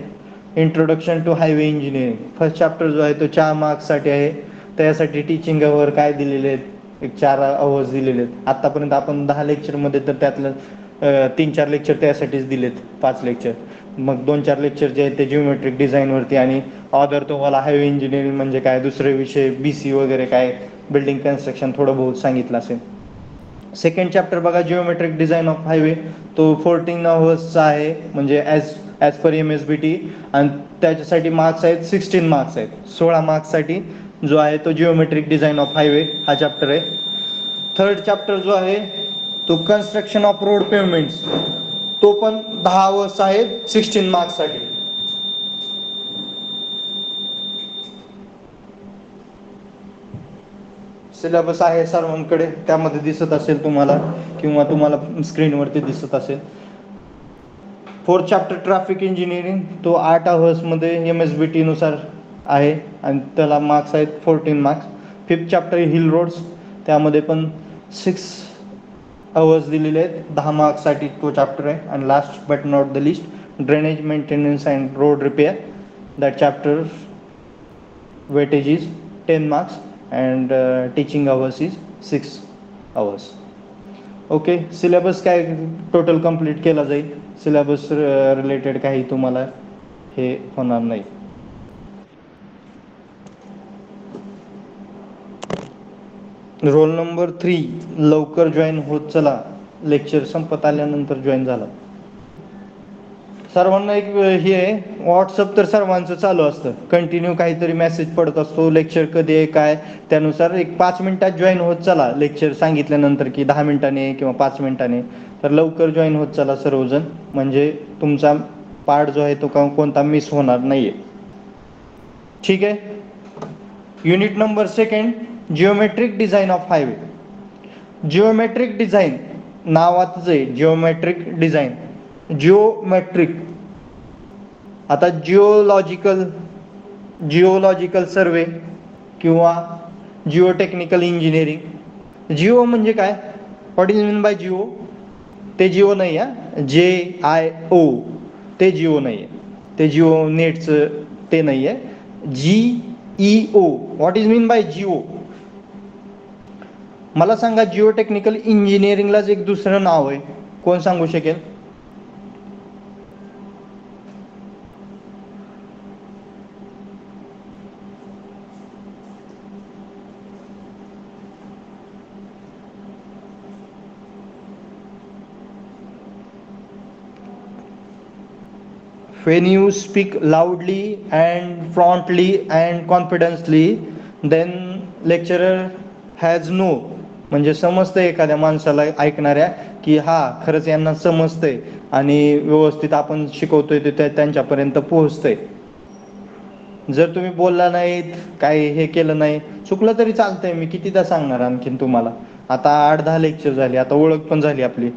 Introduction to highway engineering first chapter जो आहे तो 4 मार्क्स साठी आहे. त्यासाठी टीचिंग अवर काय दिलेले आहेत, एक 4 अवर्स दिलेले आहेत. आतापर्यंत आपण 10 लेक्चर मध्ये तर त्यातलं 3-4 लेक्चर त्यासाठीच दिलेत, 5 लेक्चर. मग 2-4 लेक्चर जे आहेत ते जिओमेट्रिक डिझाईन वरती, आणि अदर तुम्हाला हायवे इंजिनिअरिंग म्हणजे काय, दुसरे विषय बीसी वगैरे काय, बिल्डिंग कन्स्ट्रक्शन थोडं बहुत सांगितलं असेल. सेकंड चॅप्टर बघा, जिओमेट्रिक डिझाईन ऑफ हायवे, तो 14 अवर्सचा आहे, म्हणजे ॲज पर MSBT, आणि त्याच्यासाठी मार्क्स आहेत 16 मार्क्स आहेत. 16 मार्क्ससाठी जो आहे तो जिओमेट्रिक डिझाईन ऑफ हायवे हा चॅप्टर आहे. थर्ड चॅप्टर जो आहे तो कन्स्ट्रक्शन ऑफ रोड पेवमेंट्स, तो पण 10 अवर्स आहे 16 मार्क्ससाठी. सिलेबस आहे सर्वांकडे, त्यामध्ये दिसत असेल तुम्हाला, किंवा तुम्हाला स्क्रीनवरती दिसत असेल. फोर्थ चॅप्टर ट्रॅफिक इंजिनिअरिंग, तो 8 अवर्समध्ये MSBT नुसार आहे, आणि त्याला मार्क्स आहेत 14 marks. Fifth chapter hill roads, त्यामध्ये पण 6 अवर्स दिलेले आहेत, 10 मार्क्ससाठी तो चॅप्टर आहे. आणि last but not the list, drainage maintenance and road repair, that chapter weightage is 10 marks and teaching hours is 6 hours. Okay, syllabus काय टोटल कंप्लीट केला जाईल, सिलेबस रिलेटेड काही तुम्हाला हे होणार नाही. रोल नंबर 3 लवकर जॉईन होत चला, लेक्चर संपत आल्यानंतर जॉईन झाला. सर्वांना एक हे आहे, व्हॉट्सअप तर सर्वांचं चालू असतं, कंटिन्यू काहीतरी मेसेज पडत असतो, लेक्चर कधी आहे काय, त्यानुसार एक 5 मिनिटात जॉईन होत चला, लेक्चर सांगितल्यानंतर की 10 मिनिटाने किंवा 5 मिनिटाने. तर लवकर जॉईन होत चला सर्वजण, म्हणजे तुमचा पार्ट जो आहे तो कोणता मिस होणार नाहीये. ठीक आहे. Unit number 2, geometric design of highway. Geometric design नावातच आहे, जिओमेट्रिक डिझाईन, जिओमेट्रिक. आता जिओलॉजिकल सर्वे किंवा जिओटेक्निकल इंजिनिअरिंग. जिओ म्हणजे काय, what is mean bye Jio? ते जिओ नाही आहे, JIO, ते जिओ नाही आहे, ते जिओ नेटचं ते नाही आहे. GEO, what is mean bye Jio? मला सांगा, जिओटेक्निकल इंजिनिअरिंगलाच एक दुसरं नाव आहे, कोण सांगू शकेल? When you speak loudly and promptly and confidently, then lecturer has no, म्हणजे समजतंय एखाद्या माणसाला ऐकणाऱ्या की हा खरंच यांना समजतंय आणि व्यवस्थित आपण शिकवतोय ते त्यांच्यापर्यंत पोहोचतंय. जर तुम्ही बोलला नाहीत, काही हे केलं नाही, चुकलं तरी चालतंय, मी कितीदा सांगणार आणखीन तुम्हाला. आता 8-10 लेक्चर झाली, आता ओळख पण झाली आपली.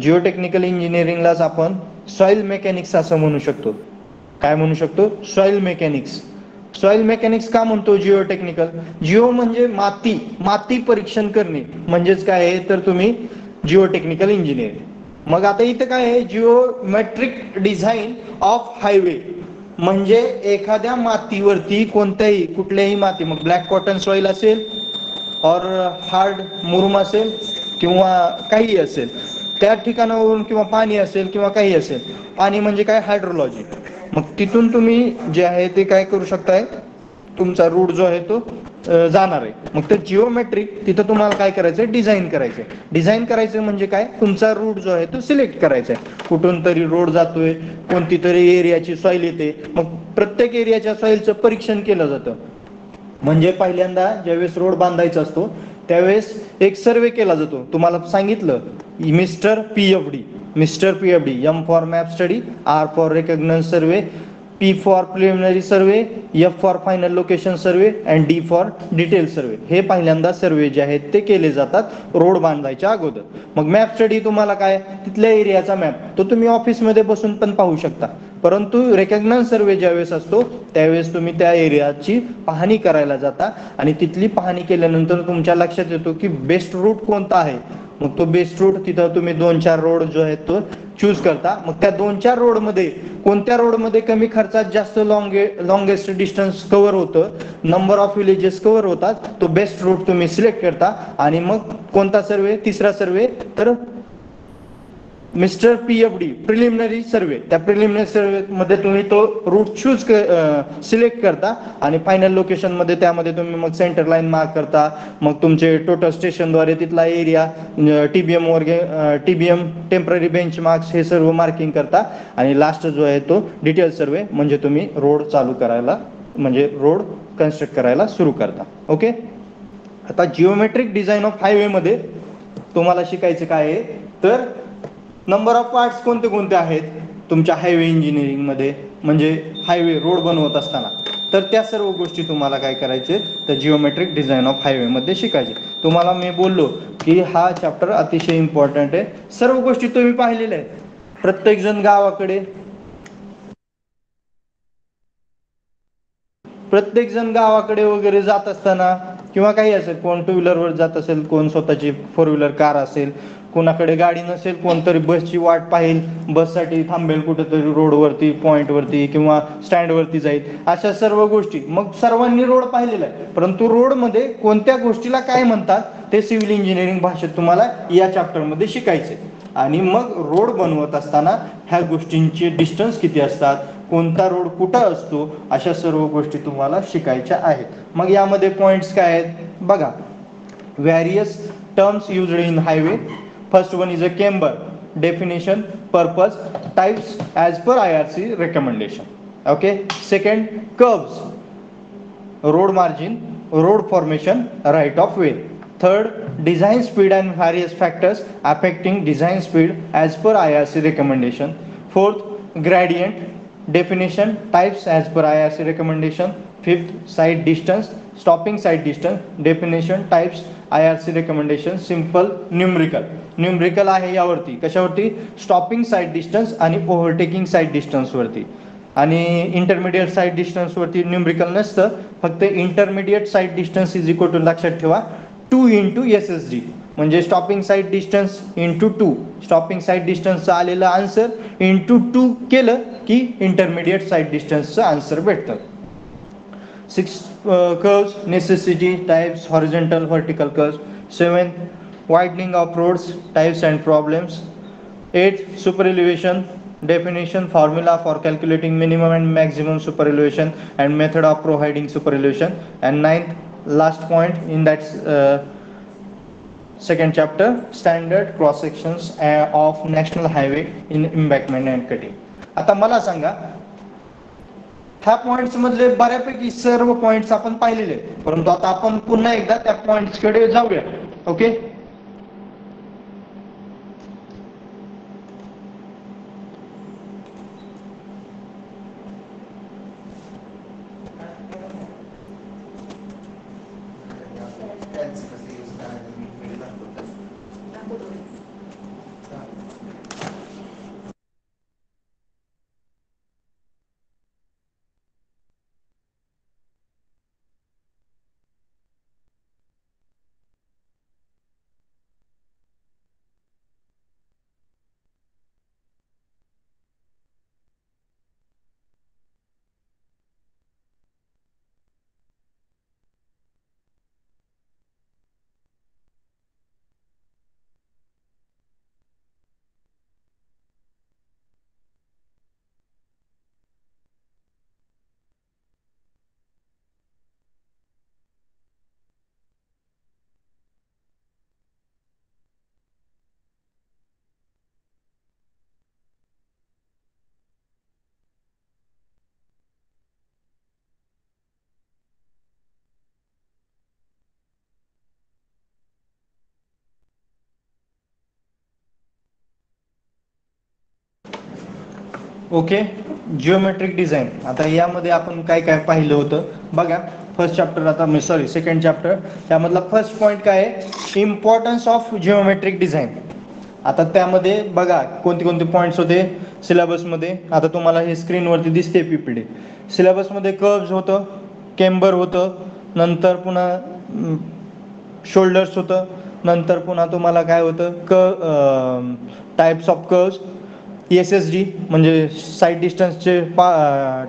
जिओटेक्निकल इंजिनिअरिंगलाच आपण सॉइल मेकॅनिक्स असं म्हणू शकतो. काय म्हणू शकतो? Soil mechanics. सॉइल मेकॅनिक्स का म्हणतो जिओटेक्निकल? जिओ म्हणजे माती, माती परीक्षण करणे म्हणजेच काय आहे, तर तुम्ही जिओटेक्निकल इंजिनिअरिंग. मग आता इथं काय आहे, जिओमेट्रिक डिझाईन ऑफ हायवे, म्हणजे एखाद्या मातीवरती कोणत्याही कुठल्याही माती, मग ब्लॅक कॉटन सॉइल असेल और हार्ड मुरुम असेल किंवा काही असेल, त्या ठिकाणावरून किंवा पाणी असेल किंवा काही असेल. पाणी म्हणजे काय? हायड्रोलॉजी. मग तिथून तुम्ही जे आहे ते काय करू शकताय, तुमचा रूट जो आहे तो जाणार आहे. मग ते जिओमेट्रिक तिथं तुम्हाला काय करायचंय? डिझाईन करायचंय. डिझाईन करायचं म्हणजे काय? तुमचा रूट जो आहे तो सिलेक्ट करायचा आहे. कुठून तरी रोड जातोय, कोणती तरी एरियाची सॉइल येते, मग प्रत्येक एरियाच्या सॉइलचं परीक्षण केलं जातं. म्हणजे पहिल्यांदा ज्यावेळेस रोड बांधायचा असतो त्यावेळेस एक सर्वे केला जातो. तुम्हाला सांगितलं mister PFD, mister PFD, M for map study, R for recognise survey, P for preliminary survey, F for final location survey and D for detail survey. हे पहिल्यांदा सर्वे जे आहेत ते केले जातात रोड बांधायच्या अगोदर. मग मॅप स्टडी तुम्हाला काय? तिथल्या एरियाचा मॅप तो तुम्ही ऑफिसमध्ये बसून पण पाहू शकता. परंतु रेकग्नाइज सर्वे ज्यावेळेस असतो त्यावेळेस तुम्ही त्या एरियाची पाहणी करायला जाता आणि तिथली पाहणी केल्यानंतर तुमच्या लक्षात येतो की बेस्ट रूट कोणता आहे. मग तो बेस्ट रूट तिथं तुम्ही 2-4 रोड जो आहे तो चूज करता. मग त्या 2-4 रोडमध्ये कोणत्या रोडमध्ये कमी खर्चात जास्त लॉंगेस्ट डिस्टन्स कव्हर होतं, नंबर ऑफ विलेजेस कव्हर होतात, तो बेस्ट रूट तुम्ही सिलेक्ट करता. आणि मग कोणता सर्वे? तिसरा सर्वे, तर मिस्टर PFD प्रिलिमिनरी सर्वे. त्या प्रिलिमिनरी सर्वे मध्ये तुम्ही तो रूट चूज सिलेक्ट करता आणि फायनल लोकेशन मध्ये त्यामध्ये तुम्ही मग सेंटर लाईन मार्क करता. मग तुमचे टोटल स्टेशनद्वारे तिथला area, TBM temporary bench marks हे सर्व मार्किंग करता. आणि लास्ट जो आहे तो डिटेल सर्वे, म्हणजे तुम्ही रोड चालू करायला, म्हणजे रोड कन्स्ट्रक्ट करायला सुरू करता. ओके. आता जिओमेट्रिक डिझाईन ऑफ हायवे मध्ये तुम्हाला शिकायचं काय आहे, तर नंबर ऑफ पार्ट्स कोणते कोणते आहेत तुमच्या हायवे इंजिनिअरिंग मध्ये, म्हणजे हायवे रोड बनवत असताना. तर त्या सर्व गोष्टी तुम्हाला काय करायचे, तर जिओमेट्रिक डिझाईन ऑफ हायवे मध्ये शिकायचे. तुम्हाला मी बोललो की हा चॅप्टर अतिशय इम्पॉर्टंट आहे. सर्व गोष्टी तुम्ही पाहिलेल्या आहेत. प्रत्येक जण गावाकडे वगैरे जात असताना किंवा काही असेल, कोण 2 व्हीलरवर जात असेल, कोण स्वतःची 4 व्हीलर कार असेल, कोणाकडे गाडी नसेल, कोणतरी बसची वाट पाहिल, बससाठी थांबेल कुठेतरी रोडवरती, पॉइंटवरती किंवा स्टँडवरती जाईल, अशा सर्व गोष्टी. मग सर्वांनी रोड पाहिलेला आहे, परंतु रोडमध्ये कोणत्या गोष्टीला काय म्हणतात ते सिव्हिल इंजिनिअरिंग भाषेत तुम्हाला या चॅप्टरमध्ये शिकायचे. आणि मग रोड बनवत असताना ह्या गोष्टींचे डिस्टन्स किती असतात, कोणता रोड कुठं असतो, अशा सर्व गोष्टी तुम्हाला शिकायच्या आहेत. मग यामध्ये पॉइंट्स काय आहेत बघा. Various terms used in highway. First one is a camber. Definition, purpose, types as per IRC recommendation. Okay. Second, curves, road margin, road formation, right of way. Third, design speed and various factors affecting design speed as per IRC recommendation. Fourth, gradient. Definition, types as per IRC recommendation. Fifth, side distance, stopping side distance. Definition, types, IRC recommendation. Simple, numerical आहे यावरती. कशावरती? स्टॉपिंग साईड डिस्टन्स आणि ओव्हरटेकिंग साईड डिस्टन्स वरती. आणि इंटरमिडिएट साईड डिस्टन्स वरती न्यूमरिकल नसतं, फक्त intermediate sight distance is equal to, लक्षात ठेवा, 2 × SSD, म्हणजे stopping sight distance into 2. Stopping sight डिस्टन्सचं आलेलं आन्सर इंटू 2 केलं की इंटरमिडिएट साईड डिस्टन्सचं आन्सर भेटतं. 6 curves, necessity, types, horizontal, vertical curves. 7 widening of roads, types and problems. 8 super elevation, definition, formula for calculating minimum and maximum super elevation and method of providing super elevation. And 9th last point in that second chapter, standard cross sections of national highway in embankment and cutting. आता मला सांगा, ह्या पॉइंट्स मधले बऱ्यापैकी सर्व पॉइंट्स आपण पाहिलेले आहेत, परंतु आता आपण पुन्हा एकदा त्या पॉइंट्स कडे जाऊया. Okay, okay. जिओमेट्रिक डिझाईन, आता यामध्ये आपण काय काय पाहिलं होतं बघा. फर्स्ट चॅप्टर, आता मी सॉरी सेकंड चॅप्टर, त्यामधला फर्स्ट पॉईंट काय आहे, इम्पॉर्टन्स ऑफ जिओमेट्रिक डिझाईन. आता त्यामध्ये बघा कोणते कोणते पॉईंट्स होते सिलेबसमध्ये. आता तुम्हाला हे स्क्रीनवरती दिसते पीपीडी. सिलेबसमध्ये कर्व्स होतं, केम्बर होतं, नंतर पुन्हा शोल्डर्स होतं, नंतर पुन्हा तुम्हाला काय होतं टाइप्स ऑफ कर्व्स, ESSD म्हणजे साईड डिस्टन्सचे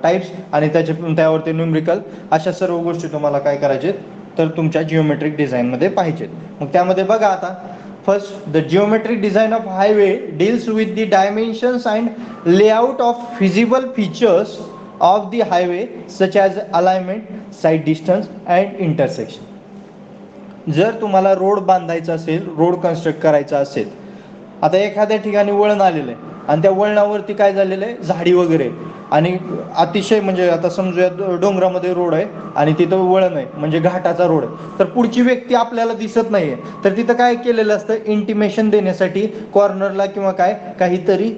टाइप्स आणि त्यावरती न्यूमरिकल, अशा सर्व गोष्टी तुम्हाला काय करायचे तर तुमच्या जिओमेट्रिक डिझाईनमध्ये पाहिजेत. मग त्यामध्ये बघा आता first, the geometric design of highway deals with the dimensions and layout of feasible features of the highway such as alignment, side distance and intersection. जर तुम्हाला रोड बांधायचा असेल, रोड कन्स्ट्रक्ट करायचा असेल, आता एखाद्या ठिकाणी वळण आलेलं आहे आणि त्या वळणावरती काय झालेलं आहे, झाडी वगैरे, आणि अतिशय म्हणजे आता समजूया डोंगरामध्ये रोड आहे आणि तिथं वळण आहे म्हणजे घाटाचा रोड आहे, तर पुढची व्यक्ती आपल्याला दिसत नाहीये, तर तिथं काय केलेलं असतं, इंटिमेशन देण्यासाठी कॉर्नरला किंवा काहीतरी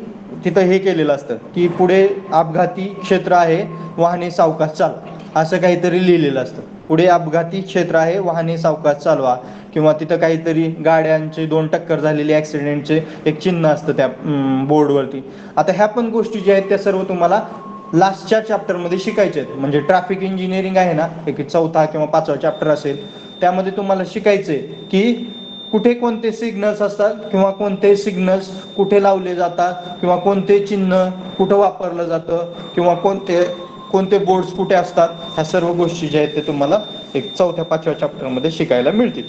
तिथं हे केलेलं असतं की पुढे अपघाती क्षेत्र आहे, वाहने सावकाश चाल, असं काहीतरी लिहिलेलं असतं. पुढे अपघाती क्षेत्र आहे, वाहने सावकाश चालवा, किंवा तिथं काहीतरी गाड्यांचे 2 टक्कर झालेले ॲक्सिडेंटचे एक चिन्ह असतं त्या बोर्डवरती. आता ह्या पण गोष्टी ज्या आहेत त्या सर्व तुम्हाला लास्टच्या चॅप्टरमध्ये शिकायचे आहेत. म्हणजे ट्रॅफिक इंजिनिअरिंग आहे ना, एक 4था किंवा 5वा चॅप्टर असेल, त्यामध्ये तुम्हाला शिकायचे की कुठे कोणते सिग्नल्स असतात किंवा कोणते सिग्नल्स कुठे लावले जातात, किंवा कोणते चिन्ह कुठं वापरलं जातं, किंवा कोणते बोर्ड्स कुठे असतात, ह्या सर्व गोष्टी ज्या आहेत ते तुम्हाला एक 4थ्या 5व्या चॅप्टरमध्ये शिकायला मिळतील.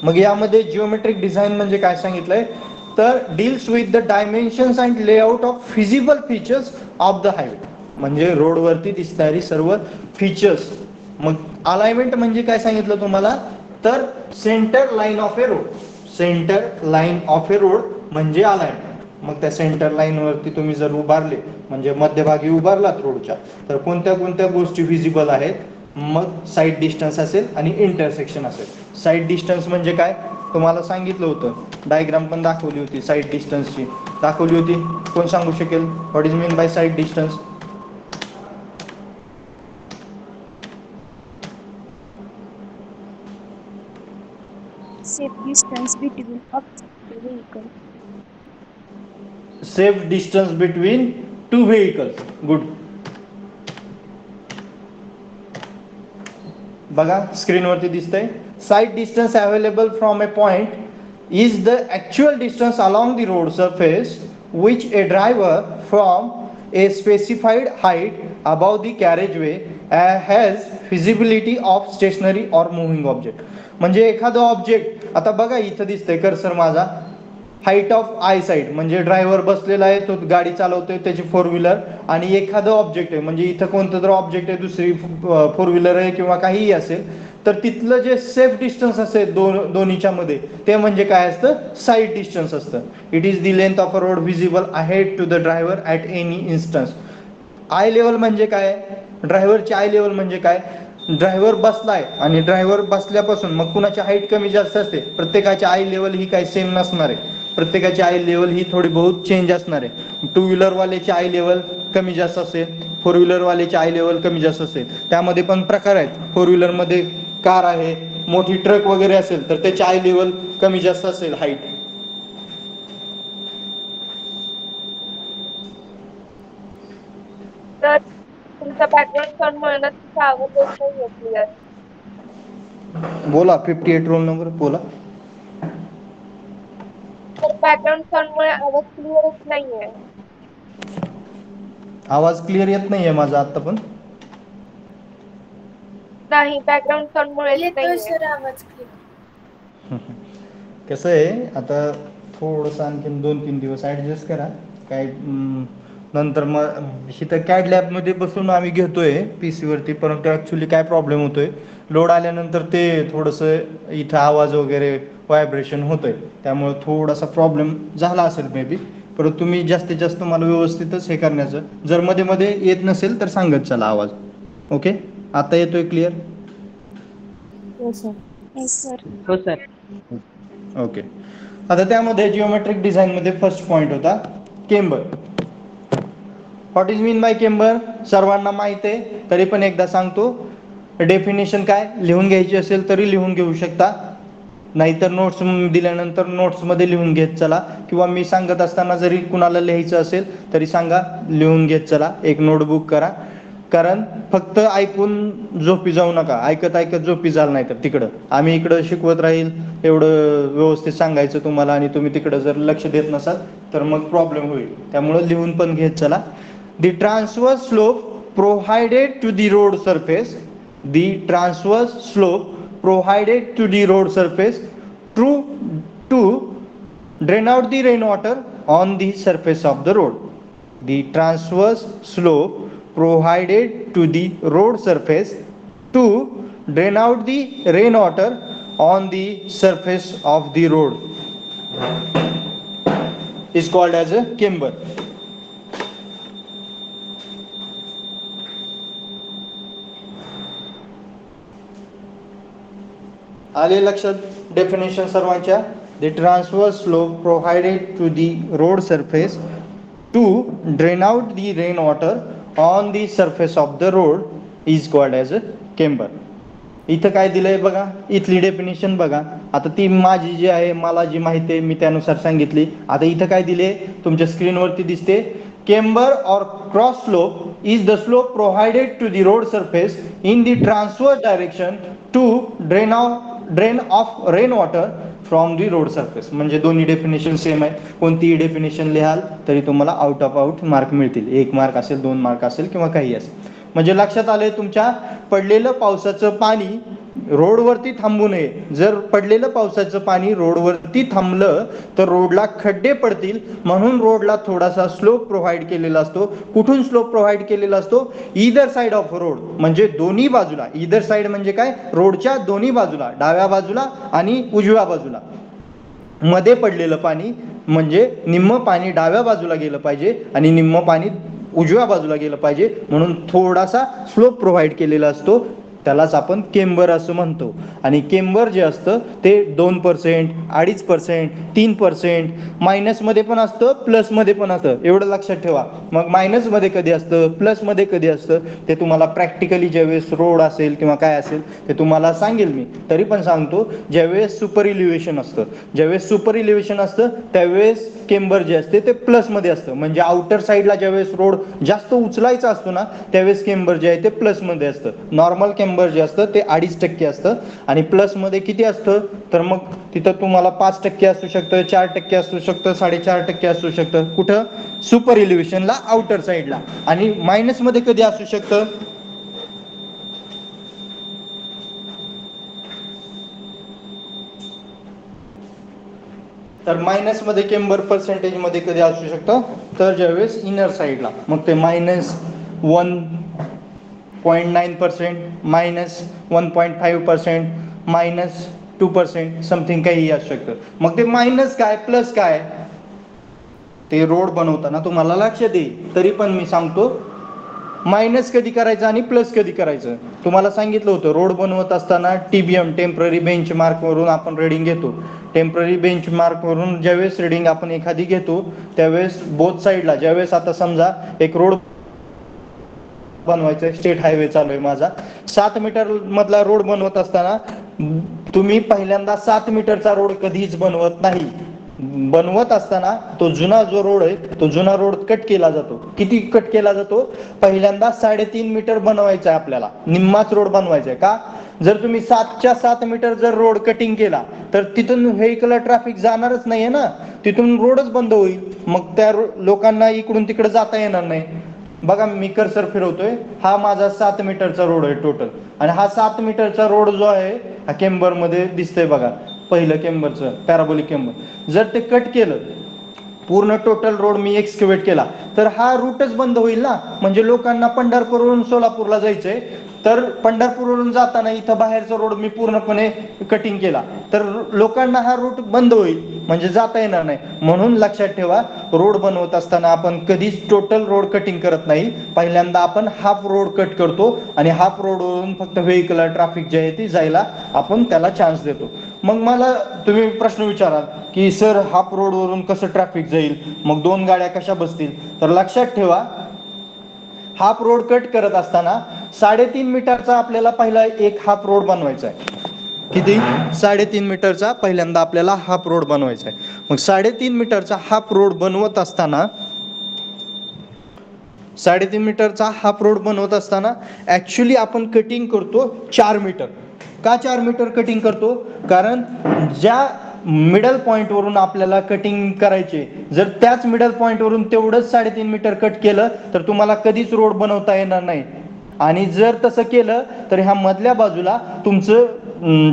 मग यामध्ये जिओमेट्रिक डिझाईन म्हणजे काय सांगितलंय तर deals with the dimensions and layout of feasible features of the highway, म्हणजे रोडवरती दिसणारी सर्व फीचर्स. मग अलाइनमेंट म्हणजे काय सांगितलं तुम्हाला तर centre line of a road, centre line of a road म्हणजे अलाइनमेंट. मग त्या सेंटर लाईन वरती तुम्ही जर उभारले म्हणजे मध्यभागी उभारलात रोडच्या, तर कोणत्या कोणत्या गोष्टी विजिबल आहेत, मग साईड डिस्टन्स असेल आणि इंटरसेक्शन असेल. साईड डिस्टन्स म्हणजे काय तुम्हाला सांगितलं होतं, डायग्राम पण दाखवली होती, साईड डिस्टन्सची दाखवली होती. कोण सांगू शकेल what is mean by sight distance? Safe distance between object vehicle. Safe distance between 2 vehicles. Good. बघा स्क्रीनवरती दिसतंय, sight distance available from a point is the actual distance along the road surface which a driver from a specified height above the carriageway has feasibility of stationary or moving object. म्हणजे एखादं ऑब्जेक्ट, आता बघा इथं दिसतंय कर्सर माझा, हाईट ऑफ आय साईट म्हणजे ड्रायव्हर बसलेला आहे, तो गाडी चालवतोय त्याची फोर व्हीलर, आणि एखादं ऑब्जेक्ट आहे म्हणजे इथं कोणतं तर ऑब्जेक्ट आहे, दुसरी फोर व्हीलर आहे किंवा काहीही असेल, तर तिथलं जे सेफ डिस्टन्स असेल दोन्हीच्या मध्ये, ते म्हणजे काय असतं, साईड डिस्टन्स असतं. It is the length of a road visible ahead to the driver at any instance. Eye level म्हणजे काय, ड्रायव्हरची आय लेवल म्हणजे काय, ड्रायव्हर बसलाय आणि ड्रायव्हर बसल्यापासून मग कुणाची हाईट कमी जास्त असते, प्रत्येकाची आय लेवल ही काही सेम नसणार आहे, प्रत्येकाची आय लेवल ही थोडी बहुत चेंज असणार आहे. टू व्हीलरवाल्याची आय लेवल कमी जास्त असेल, फोर व्हीलरवाल्याची आय लेवल कमी जास्त असेल. त्यामध्ये पण प्रकार आहेत, फोर व्हीलरमध्ये कार आहे, मोठी ट्रक वगैरे असेल तर त्याची आय लेवल कमी जास्त असेल हाईट. तर तुमचा बॅकग्राऊंड साऊंड मुळे ना तुमचा आवाज येत नाहीये क्लिअर. बोला, 58 रोल नंबर बोला. तर बॅकग्राऊंड साऊंड मुळे आवाज क्लिअर येत नाहीये. आवाज क्लिअर येत नाहीये माझा आता पण. नाही, बॅकग्राऊंड साऊंड मुळे येत नाहीये. कसं आहे, आता थोडंसं आणखीन 2-3 दिवस ॲडजस्ट करा. काय नंतर मग इथं कॅड लॅबमध्ये बसून आम्ही घेतोय पी सीवरती, परंतु ॲक्च्युली काय प्रॉब्लेम होतोय, लोड आल्यानंतर ते थोडंसं इथं आवाज वगैरे व्हायब्रेशन होतोय, त्यामुळे थोडासा प्रॉब्लेम झाला असेल मे बी. परंतु तुम्ही जास्तीत जास्त मला व्यवस्थितच हे करण्याचं, जर मध्ये मध्ये येत नसेल तर सांगत चला आवाज. ओके, आता येतोय क्लिअर? Yes sir. हो सर. ओके. आता त्यामध्ये जिओमेट्रिक डिझाईनमध्ये फर्स्ट पॉईंट होता camber. What is mean bye camber सर्वांना माहिती आहे, तरी पण एकदा सांगतो. डेफिनेशन काय लिहून घ्यायची असेल तरी लिहून घेऊ शकता, नाहीतर नोट्स दिल्यानंतर नोट्समध्ये लिहून घेत चला, किंवा मी सांगत असताना जरी कुणाला लिहायचं असेल तरी सांगा, लिहून घेत चला, एक नोटबुक करा. कारण फक्त ऐकून झोपी जाऊ नका, ऐकत ऐकत झोपी जाल नाही तर तिकडं आम्ही इकडं शिकवत राहील एवढं व्यवस्थित सांगायचं तुम्हाला, आणि तुम्ही तिकडं जर लक्ष देत नसाल तर मग प्रॉब्लेम होईल. त्यामुळं लिहून पण घेत चला. The transverse slope provided to the road surface, the transverse slope provided to the road surface to drain out the rainwater on the surface of the road. The transverse slope provided to the road surface to drain out the rainwater on the surface of the road is called as a camber. आले लक्षात डेफिनेशन सर्वांच्या? The transverse slope provided to the road surface to drain out the rain water on the surface of the road is called as a camber. इथं काय दिलंय बघा, इथली डेफिनेशन बघा. आता ती माझी जी आहे, मला जी माहिती आहे मी त्यानुसार सांगितली. आता इथं काय दिले तुमच्या स्क्रीनवरती दिसते, केम्बर और cross slope is the slope provided to the road surface in the transverse direction to drain off rain water from the road surface. म्हणजे दोन्ही डेफिनेशन सेम आहे, कोणतीही डेफिनेशन लिहाल तरी तुम्हाला आउट ऑफ आउट मार्क मिळतील. 1 मार्क असेल, 2 मार्क असेल किंवा काही असेल. म्हणजे लक्षात आले तुमच्या, पडलेलं पावसाचं पाणी रोडवरती थांबू नये. जर पडलेलं पावसाचं पाणी रोडवरती थांबलं तर रोडला खड्डे पडतील, म्हणून रोडला थोडासा स्लोप प्रोव्हाइड केलेला असतो. कुठून स्लोप प्रोव्हाइड केलेला असतो? ईदर साइड ऑफ रोड, म्हणजे दोन्ही बाजूला. ईदर साइड म्हणजे काय, रोडच्या दोन्ही बाजूला, डाव्या बाजूला आणि उजव्या बाजूला. मध्ये पडलेलं पाणी म्हणजे निम्म पाणी डाव्या बाजूला गेलं पाहिजे आणि निम्म पाणी उजव्या बाजूला गेलं पाहिजे, म्हणून थोडासा स्लोप प्रोव्हाइड केलेला असतो, त्यालाच आपण केम्बर असं म्हणतो. आणि केम्बर जे असतं ते 2%, 2.5%, 3%, मायनसमध्ये पण असतं, प्लसमध्ये पण असतं. एवढं लक्षात ठेवा. मग मायनसमध्ये कधी असतं, प्लसमध्ये कधी असतं, ते तुम्हाला प्रॅक्टिकली ज्यावेळेस रोड असेल किंवा काय असेल ते तुम्हाला सांगेल मी. तरी पण सांगतो, ज्यावेळेस सुपर इलिव्हेशन असतं, ज्यावेळेस सुपर इलिव्हेशन असतं त्यावेळेस केम्बर जे असते ते प्लसमध्ये असतं. म्हणजे आउटर साईडला ज्यावेळेस रोड जास्त उचलायचा असतो ना, त्यावेळेस केम्बर जे आहे ते प्लसमध्ये असतं. नॉर्मल केम्बर जे असतं ते 2.5% असतं, आणि प्लसमध्ये किती असतं तर मग तिथं तुम्हाला 5% असू शकतं, 4% असू शकतं, 4.5% असू शकतं. कुठं? सुपर इलिव्हेशनला, आउटर साईडला. आणि मायनसमध्ये कधी असू शकतं? तर मायनस मध्ये केम्बर पर्सेंटेज मध्ये कधी असू शकतं, तर ज्यावेळेस इनर साईडला, मग ते -1.9%, -1.5%, -2% समथिंग काहीही असू शकतं. मग ते मायनस काय प्लस काय ते रोड बनवताना तुम्हाला लक्षात येईल. तरी पण मी सांगतो, मायनस कधी करायचं आणि प्लस कधी करायचं. तुम्हाला सांगितलं होतं, रोड बनवत असताना TBM टेम्पररी बेंचमार्क वरून आपण रीडिंग घेतो. टेम्पररी बेंचमार्क वरून ज्यावेळेस रीडिंग आपण एखादी घेतो, त्यावेळेस बोथ साईडला, ज्यावेळेस आता समजा एक रोड बनवायचा स्टेट हायवे चालू आहे माझा, 7 मीटर मधला रोड बनवत असताना तुम्ही पहिल्यांदा 7 मीटरचा रोड कधीच बनवत नाही. बनवत असताना तो जुना जो रोड आहे, तो जुना रोड कट केला जातो. किती कट केला जातो? पहिल्यांदा 3.5 मीटर बनवायचा आहे आपल्याला, निम्माच रोड बनवायचा आहे. का? जर तुम्ही 7च्या 7 मीटर जर रोड कटिंग केला, तर तिथून व्हेहिकल ट्रॅफिक जाणारच नाहीये ना, तिथून रोडच बंद होईल. मग त्या लोकांना इकडून तिकडे जाता येणार नाही. बघा मी कर्सर फिरवतोय, हा माझा 7 मीटरचा रोड आहे टोटल, आणि हा 7 मीटरचा रोड जो आहे हा केम्बर मध्ये दिसतंय बघा, पहिलं केम्बरचं पॅराबोलिक केम्बर. जर ते कट केलं, पूर्ण टोटल रोड मी एक्सकॅव्हेट केला, तर हा रूटच बंद होईल ना. म्हणजे लोकांना पंढरपूरवरून सोलापूरला जायचंय, तर पंढरपूरवरून जाताना इथं बाहेरचा रोड मी पूर्णपणे कटिंग केला, तर लोकांना हा रूट बंद होईल, म्हणजे जाता येणार नाही. म्हणून लक्षात ठेवा, रोड बनवत असताना आपण कधीच टोटल रोड कटिंग करत नाही. पहिल्यांदा आपण हाफ रोड कट करतो, आणि हाफ रोडवरून फक्त व्हेहिकल ट्रॅफिक जे आहे ती जायला आपण त्याला चान्स देतो. मग मला तुम्ही प्रश्न विचाराल की सर हाफ रोडवरून कसं ट्रॅफिक जाईल, मग 2 गाड्या कशा बसतील? तर लक्षात ठेवा, हाफ रोड कट करत असताना 3.5 मीटरचा आपल्याला पहिला एक हाफ रोड बनवायचा आहे. किती? 3.5 मीटरचा पहिल्यांदा आपल्याला हाफ रोड बनवायचा आहे. मग 3.5 मीटरचा हाफ रोड बनवत असताना 3.5 मीटरचा हाफ रोड बनवत असताना ऍक्च्युली आपण कटिंग करतो 4 मीटर. का 4 मीटर कटिंग करतो? कारण ज्या मिडल पॉइंट वरून आपल्याला कटिंग करायचे, जर त्याच मिडल पॉइंट वरून तेवढंच 3.5 मीटर कट केलं, तर तुम्हाला कधीच रोड बनवता येणार नाही. आणि जर तसं केलं, तर ह्या मधल्या बाजूला तुमचं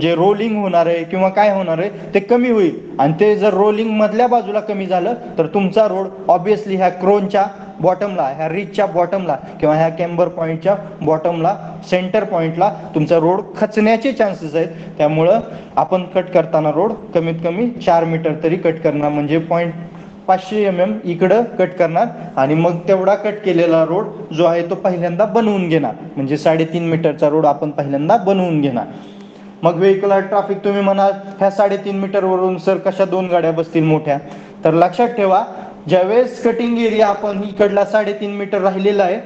जे रोलिंग होणार आहे किंवा काय होणार आहे ते कमी होईल. आणि ते जर रोलिंग मधल्या बाजूला कमी झालं, तर तुमचा रोड ऑब्विसली ह्या क्रोनच्या बॉटमला, ह्या रिचच्या बॉटमला किंवा ह्या केम्बर पॉईंटच्या बॉटमला, सेंटर पॉईंटला तुमचा रोड खचण्याचे चान्सेस आहेत. त्यामुळं आपण कट करताना रोड कमीत कमी 4 मीटर तरी कट करणार, म्हणजे 500 mm इकडं कट करणार, आणि मग तेवढा कट केलेला रोड जो आहे तो पहिल्यांदा बनवून घेणार. म्हणजे 3.5 मीटरचा रोड आपण पहिल्यांदा बनवून घेणार. मग व्हेहिकल ट्रॅफिक तुम्ही म्हणाल ह्या 3.5 मीटरवरून सर कशा 2 गाड्या बसतील मोठ्या? तर लक्षात ठेवा, ज्यावेळेस कटिंग एरिया आपण इकडला 3.5 मीटर राहिलेला आहे,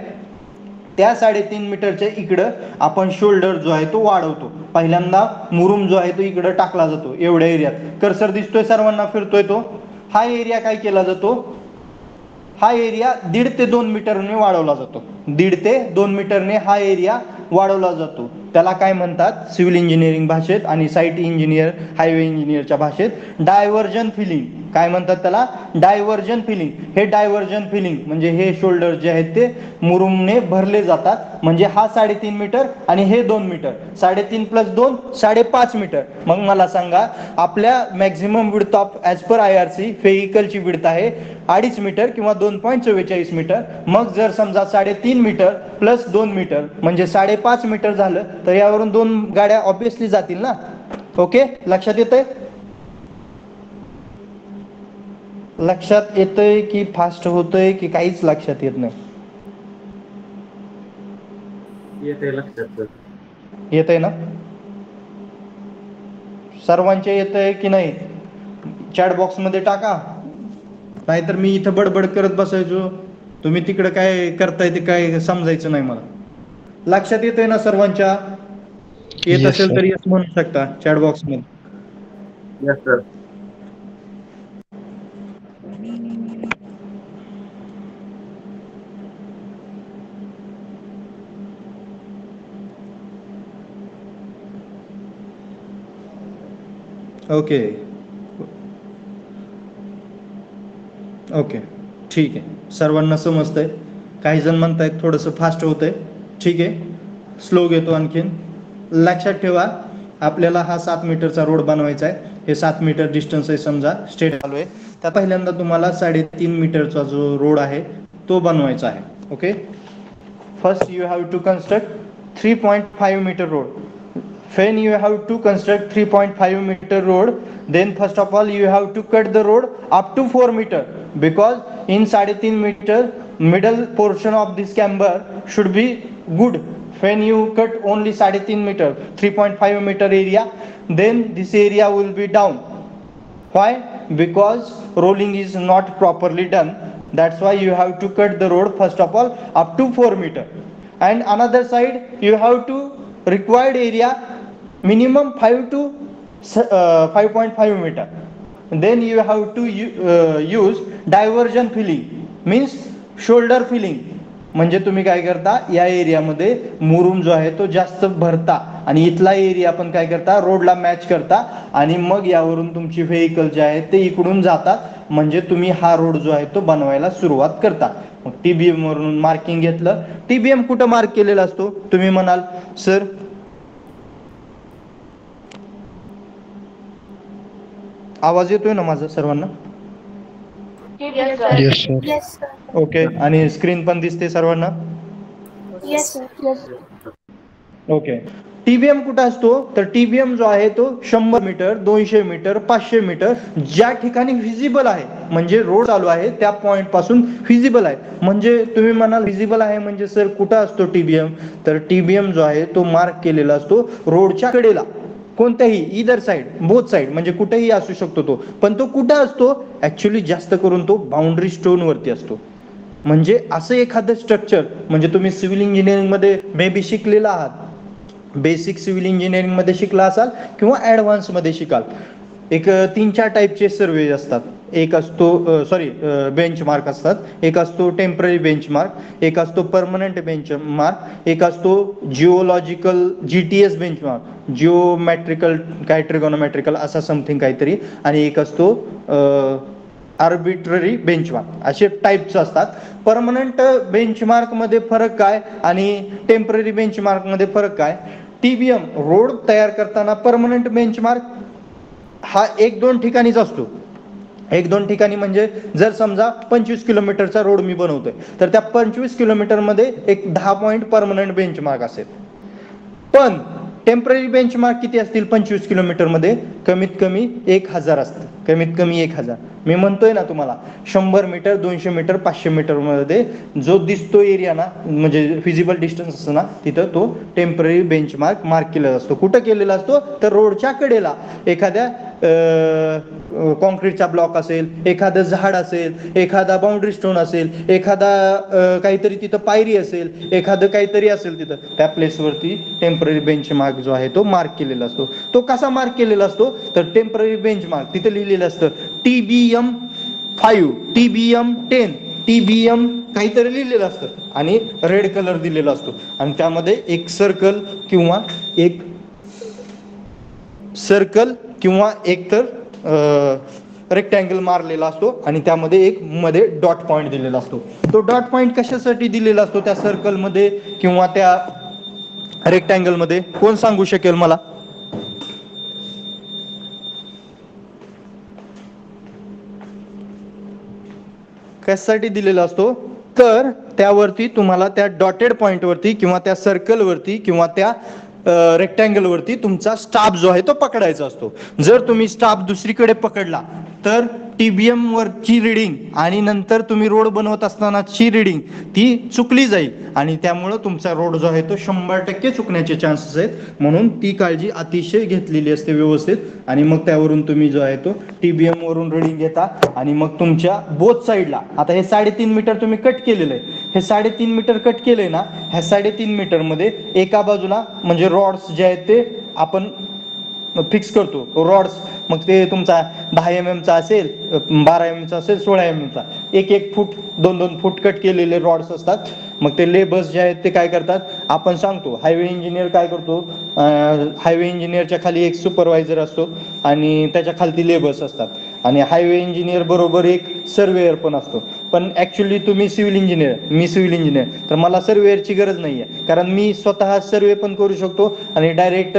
त्या 3.5 मीटरच्या इकडं आपण शोल्डर जो आहे तो वाढवतो. पहिल्यांदा मुरुम जो आहे तो इकडं टाकला जातो एवढ्या एरियात. कर्सर दिसतोय सर्वांना फिरतोय तो? हा एरिया काय केला जातो? हा एरिया 1.5 ते 2 मीटरने वाढवला जातो. 1.5 ते 2 मीटरने हा एरिया वाढवला जातो. त्याला काय म्हणतात सिव्हिल इंजिनिअरिंग भाषेत आणि साईट इंजिनियर, हायवे इंजिनियरच्या भाषेत डायव्हर्जन फिलिंग. काय म्हणतात त्याला? Diversion filling. हे डायव्हर्जन फिलिंग म्हणजे हे शोल्डर जे आहेत ते मुरुमने भरले जातात. म्हणजे हा 3.5 मीटर आणि हे 2 मीटर, 3.5 + 2 5.5 मीटर. मग मला सांगा, आपल्या maximum width of as per IRC व्हेइकलची विड्थ आहे 2.5 मीटर किंवा 2.44 मीटर. मग जर समजा 3.5 मीटर + 2 मीटर म्हणजे 5.5 मीटर झालं, तर यावरून 2 गाड्या ऑब्विसली जातील ना. ओके, लक्षात येतंय? लक्षात येतंय की फास्ट होतंय की काहीच लक्षात येत नाही? येतंय लक्षात. येतंय ना सर्वांच्या? येतंय की नाही? चॅट बॉक्स मध्ये टाका, नाहीतर मी इथं बडबड करत बसायचो, तुम्ही तिकडे काय करताय ते काय समजायचं नाही मला. लक्षात येतंय ना सर्वांच्या? येत Yes, असेल sir. तर येस म्हणू शकता चॅट बॉक्स मध्ये. Yes sir. ओके ओके, ठीक आहे. सर्वांना समजतंय? काही जण म्हणतायत थोडंसं फास्ट होतंय. ठीक आहे, स्लो घेतो आणखीन. लक्षात ठेवा, आपल्याला हा 7 मीटरचा रोड बनवायचा आहे. हे 7 मीटर डिस्टन्स आहे समजा, स्ट्रेट चालू आहे. त्या पहिल्यांदा तुम्हाला 3.5 मीटरचा जो रोड आहे तो बनवायचा आहे. Okay, first you have to construct 3.5 metre road. When you have to construct 3.5 meter road, then first of all you have to cut the road up to 4 meter, because in 3.5 meter middle portion of this camber should be good. When you cut only 3.5 meter 3.5 meter area, then this area will be down. Why? Because rolling is not properly done. That's why you have to cut the road first of all up to 4 meter. And another side you have to required area minimum 5 to 5.5 meter. Then you have to use diversion filling, means shoulder filling. म्हणजे तुम्ही काय करता, या एरियामध्ये मुरुम जो आहे तो जास्त भरता आणि इथला एरिया पण काय करता, रोडला मॅच करता आणि मग यावरून तुमची व्हेकल जे आहे ते इकडून जातात. म्हणजे तुम्ही हा रोड जो आहे तो बनवायला सुरुवात करता. मग टीबीएम वरून मार्किंग घेतलं. टीबीएम कुठं मार्क केलेला असतो? तुम्ही म्हणाल सर आवाज येतोय ना माझा सर्वांना? Yes, sir. Yes, sir. Yes, sir. Okay, आणि स्क्रीन पण दिसते सर्वांना? Yes, sir. Yes. Okay. TBM कुठं असतो? तर टीबीएम जो आहे तो 100 मीटर, 200 मीटर, 500 मीटर ज्या ठिकाणी व्हिजिबल आहे, म्हणजे रोड चालू आहे त्या पॉइंट पासून व्हिजिबल आहे. म्हणजे तुम्ही म्हणाल व्हिजिबल आहे म्हणजे सर कुठं असतो टीबीएम? तर टीबीएम जो आहे तो मार्क केलेला असतो रोडच्या कडेला, कोणत्याही इदर साइड, बोथ साइड, म्हणजे कुठेही असू शकतो तो. पण तो कुठं असतो? ऍक्च्युली जास्त करून तो बाउंड्री स्टोन वरती असतो. म्हणजे असं एखादं स्ट्रक्चर, म्हणजे तुम्ही सिव्हिल इंजिनिअरिंग मध्ये मे बी शिकलेला आहात, बेसिक सिव्हिल इंजिनिअरिंग मध्ये शिकला असाल किंवा ऍडव्हान्स मध्ये शिकाल. एक 3-4 टाईपचे सर्वे असतात. एक असतो बेंचमार्क असतात. एक असतो टेम्पररी बेंचमार्क, एक असतो परमनंट बेंचमार्क, एक असतो जिओलॉजिकल जीटीएस बेंचमार्क, जिओमॅट्रिकल काय ट्रिगोनोमेट्रिकल असा समथिंग काहीतरी, आणि एक असतो आर्बिट्ररी बेंचमार्क. असे टाईप्स असतात. परमनंट बेंचमार्क मध्ये फरक काय आणि टेम्पररी बेंचमार्क मध्ये फरक काय? टीबीएम रोड तयार करताना परमनंट बेंचमार्क हा 1-2 ठिकाणीच असतो. 1-2 ठिकाणी म्हणजे जर समजा 25 किलोमीटरचा रोड मी बनवतोय तर त्या 25 किलोमीटर मध्ये एक 10 पॉइंट परमनंट बेंचमार्क असेल. पण टेम्पररी बेंचमार्क किती असतील 25 किलोमीटर मध्ये? कमीत कमी 1000 असतं. कमीत कमी 1000. मी म्हणतोय ना तुम्हाला, 100 मीटर, 200 मीटर, 500 मीटर मध्ये जो दिसतो एरिया ना, म्हणजे फिजिबल डिस्टन्स असतो ना, तिथं तो टेम्पररी बेंचमार्क मार्क केलेला असतो. कुठं केलेला असतो? तर रोडच्या कडेला एखाद्या कॉन्क्रीटचा ब्लॉक असेल, एखादं झाड असेल, एखादा बाउंड्री स्टोन असेल, एखादा काहीतरी तिथं पायरी असेल, एखादं काहीतरी असेल तिथं, त्या प्लेसवरती टेम्पररी बेंचमार्क जो आहे तो मार्क केलेला असतो. तो कसा मार्क केलेला असतो? तर टेम्पररी बेंचमार्क तिथं लिहिलेलं असतं TBM 5, TBM 10, TBM काहीतरी लिहिलेलं असतं आणि रेड कलर दिलेला असतो. आणि त्यामध्ये एक सर्कल किंवा एक तर रेक्टँगल मारलेला असतो आणि त्यामध्ये एक मध्ये डॉट पॉइंट दिलेला असतो. तो डॉट पॉइंट कशासाठी दिलेला असतो त्या सर्कल मध्ये किंवा त्या रेक्टँगल मध्ये? कोण सांगू शकेल मला? कशासाठी दिलेला असतो? तर त्यावरती तुम्हाला त्या डॉटेड पॉइंट वरती किंवा त्या सर्कल वरती किंवा त्या रेक्टँगल वरती तुमचा स्टाफ जो आहे तो पकडायचा असतो. जर तुम्ही स्टाफ दुसरीकडे पकडला तर टीबीएम वरची रिडिंग आणि नंतर तुम्ही रोड बनवत असतानाची रिडिंग ती चुकली जाईल आणि त्यामुळे तुमचा रोड जो आहे तो 100% चुकण्याचे चान्सेस आहेत. म्हणून ती काळजी अतिशय घेतलेली असते व्यवस्थित. आणि मग त्यावरून तुम्ही जो आहे तो टीबीएम वरून रिडिंग घेता आणि मग तुमच्या बोथ साईडला, आता हे 3.5 मीटर तुम्ही कट केलेलं आहे, हे 3.5 मीटर कट केलंय ना, ह्या 3.5 मीटर मध्ये एका बाजूला म्हणजे रॉड्स जे आहेत ते आपण फिक्स करतो. रॉड्स मग ते तुमचा 10 mm चा असेल, 12 mm चा असेल, 16 mm चा, 1-1 फूट 2-2 फूट कट केलेले रॉड्स असतात. मग ते लेबर्स जे आहेत ते काय करतात, आपण सांगतो. हायवे इंजिनियर काय करतो, हायवे इंजिनियरच्या खाली एक सुपरवायझर असतो आणि त्याच्या खालती लेबर्स असतात आणि हायवे इंजिनियर बरोबर एक सर्वेअर पण असतो. पण ऍक्च्युली तुम्ही सिव्हिल इंजिनियर, मी सिव्हिल इंजिनियर, तर मला सर्वेअरची गरज नाही आहे, कारण मी स्वतः सर्वे पण करू शकतो आणि डायरेक्ट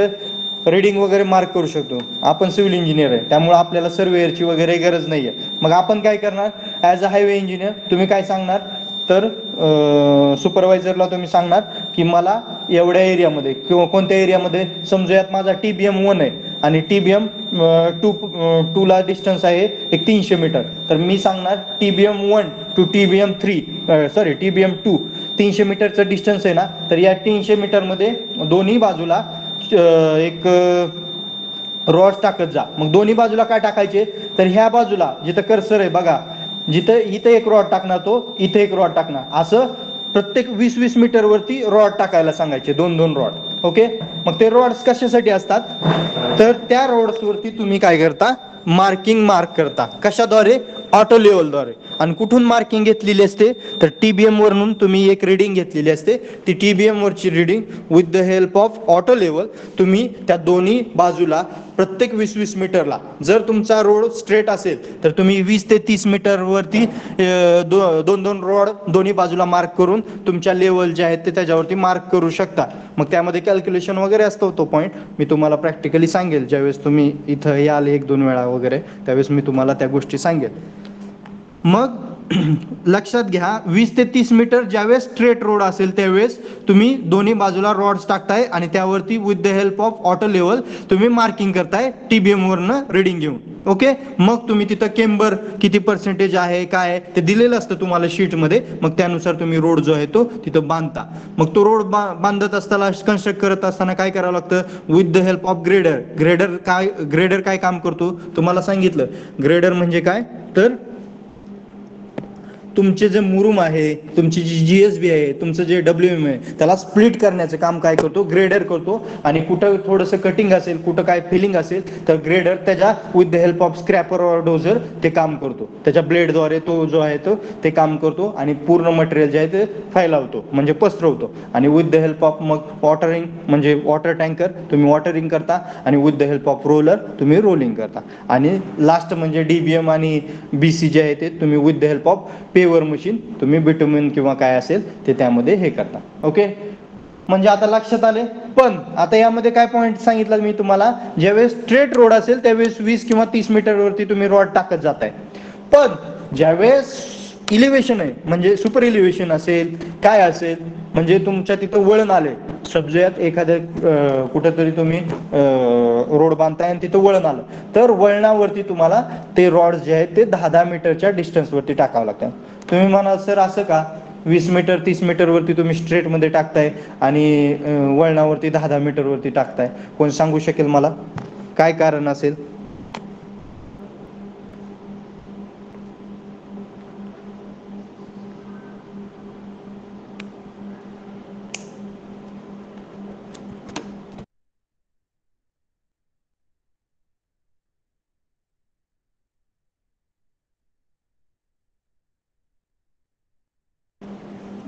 रिडिंग वगैरे मार्क करू शकतो. आपण सिव्हिल इंजिनियर आहे, त्यामुळे आपल्याला सर्वेअरची वगैरे गरज नाही आहे. मग आपण काय करणार, ॲज अ हायवे इंजिनियर तुम्ही काय सांगणार, तर सुपरवायझरला तुम्ही सांगणार की मला एवढ्या एरियामध्ये किंवा कोणत्या एरियामध्ये, समजूयात माझा TBM 1 आहे आणि TBM 2ला डिस्टन्स आहे एक 300 मीटर, तर मी सांगणार TBM 1 टू TBM 2 300 मीटरचं डिस्टन्स आहे ना, तर या 300 मीटरमध्ये दोन्ही बाजूला एक रॉड टाकत जा. मग दोन्ही बाजूला काय टाकायचे, तर ह्या बाजूला जिथं कर्सर आहे बघा, जिथं इथं एक रॉड टाकणार, तो इथे एक रॉड टाकणार, असं प्रत्येक 20-20 मीटरवरती रॉड टाकायला सांगायचे, 2-2 रॉड. ओके. मग ते रॉड्स कशासाठी असतात, तर त्या रॉड्सवरती तुम्ही काय करता, मार्क करता. कशाद्वारे, ऑटो लेवलद्वारे. आणि कुठून मार्किंग घेतलेली असते, तर TBM वरून तुम्ही एक रिडिंग घेतलेली असते. ती TBM वरची reading with the help of auto level तुम्ही त्या दोन्ही बाजूला प्रत्येक 20-20 मीटरला, जर तुमचा रोड स्ट्रेट असेल तर तुम्ही 20 ते 30 मीटरवरती 2-2 रॉड दोन्ही बाजूला मार्क करून तुमच्या लेवल जे आहेत ते त्याच्यावरती मार्क करू शकता. मग त्यामध्ये कॅल्क्युलेशन वगैरे असतो, तो पॉईंट मी तुम्हाला प्रॅक्टिकली सांगेल ज्यावेळेस तुम्ही इथं याल 1-2 वेळा वगैरे, त्यावेळेस मी तुम्हाला त्या गोष्टी सांगेल. मग लक्षात घ्या, 20 ते 30 मीटर ज्यावेळेस स्ट्रेट रोड असेल त्यावेळेस तुम्ही दोन्ही बाजूला रॉड्स टाकताय आणि त्यावरती with the help of auto level तुम्ही मार्किंग करताय TBM वरनं रिडिंग घेऊन. ओके. मग तुम्ही तिथं केम्बर किती पर्सेंटेज आहे काय आहे ते दिलेलं असतं तुम्हाला शीटमध्ये, मग त्यानुसार तुम्ही रोड जो आहे तो तिथं बांधता. मग तो रोड बांधत असताना, कन्स्ट्रक्ट करत असताना काय करावं लागतं, with the help of grader काय काम करतो तुम्हाला सांगितलं. ग्रेडर म्हणजे काय, तर तुमचे जे मुरुम आहे, तुमची जी GSB आहे, तुमचं जे WM आहे, त्याला स्प्लिट करण्याचं काम काय करतो, ग्रेडर करतो. आणि कुठं थोडंसं कटिंग असेल, कुठं काय फिलिंग असेल, तर ग्रेडर त्याच्या with the help of scraper और डोझर ते काम करतो. त्याच्या ब्लेडद्वारे तो जो आहे तो ते काम करतो आणि पूर्ण मटेरियल जे आहे ते फैलावतो, म्हणजे पसरवतो. आणि विथ द हेल्प ऑफ मग वॉटरिंग म्हणजे वॉटर टँकर तुम्ही वॉटरिंग करता, आणि with the help of roller तुम्ही रोलिंग करता. आणि लास्ट म्हणजे DBM आणि BC जे आहे ते तुम्ही विथ द हेल्प ऑफ पेवर मशीन तुम्ही बिटुमिन किंवा काय असेल ते त्यामध्ये हे करता. ओके. म्हणजे आता लक्षात आले. पण आता यामध्ये काय पॉईंट सांगितलं मी तुम्हाला, ज्यावेळेस स्ट्रेट रोड असेल त्यावेळेस 20 किंवा 30 मीटरवरती तुम्ही रॉड टाकत जाताय. पण ज्यावेळेस इलिव्हेशन आहे, म्हणजे सुपर इलिव्हेशन असेल काय असेल, म्हणजे तुमच्या तिथं वळण आले, समजूयात एखाद्या कुठंतरी तुम्ही रोड बांधताय आणि तिथं वळण आलं, तर वळणावरती तुम्हाला ते रॉड जे आहेत ते 10-10 मीटरच्या डिस्टन्सवरती टाकावं लागतं. तुम्ही म्हणाल सर असं का, 20 मीटर 30 मीटरवरती तुम्ही स्ट्रेटमध्ये टाकताय आणि वळणावरती 10-10 मीटरवरती टाकताय, कोण सांगू शकेल मला काय कारण असेल.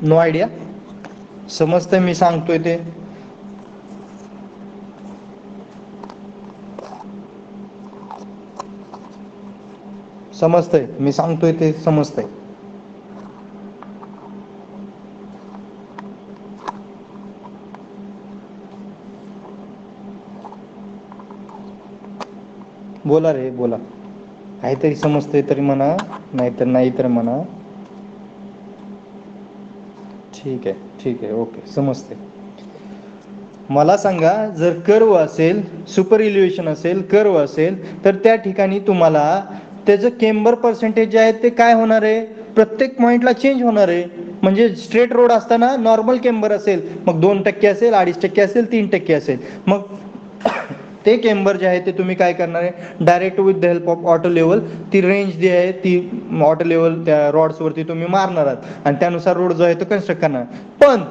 No idea. समजतंय मी सांगतोय ते. समजतंय मी सांगतोय ते समजतंय. बोला रे बोला. काहीतरी समजतंय तरी म्हणा, नाहीतर नाही तर म्हणा. ठीक आहे ओके समजते. मला सांगा, जर कर्व असेल, सुपर इलिव्हेशन असेल, कर्व असेल, तर त्या ठिकाणी तुम्हाला त्याचं केम्बर पर्सेंटेज जे आहे ते काय होणार आहे, प्रत्येक पॉइंटला चेंज होणार आहे. म्हणजे स्ट्रेट रोड असताना नॉर्मल केम्बर असेल, मग 2% असेल, 2.5% असेल, 3% असेल, मग ते केम्बर जे आहे ते तुम्ही काय करणार आहे, direct with the help of auto level ती रेंज जी आहे ती ऑटो लेवल त्या रॉड्सवरती तुम्ही मारणार आहात आणि त्यानुसार रोड जो आहे तो कन्स्ट्रक्ट करणार. पण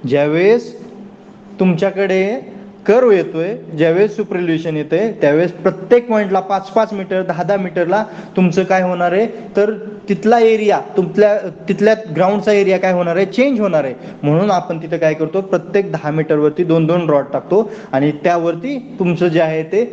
ज्यावेळेस तुमच्याकडे कर्व येतोय, ज्यावेळेस सुपरइल्युशन येतंय, त्यावेळेस प्रत्येक पॉइंटला 5-5 मीटर 10-10 मीटरला तुमचं काय होणार आहे, तर तिथला एरिया तिथल्या ग्राउंडचा एरिया काय होणार आहे, चेंज होणार आहे. म्हणून आपण तिथं काय करतो, प्रत्येक 10 मीटरवरती 2-2 रॉड टाकतो आणि त्यावरती तुमचं जे आहे ते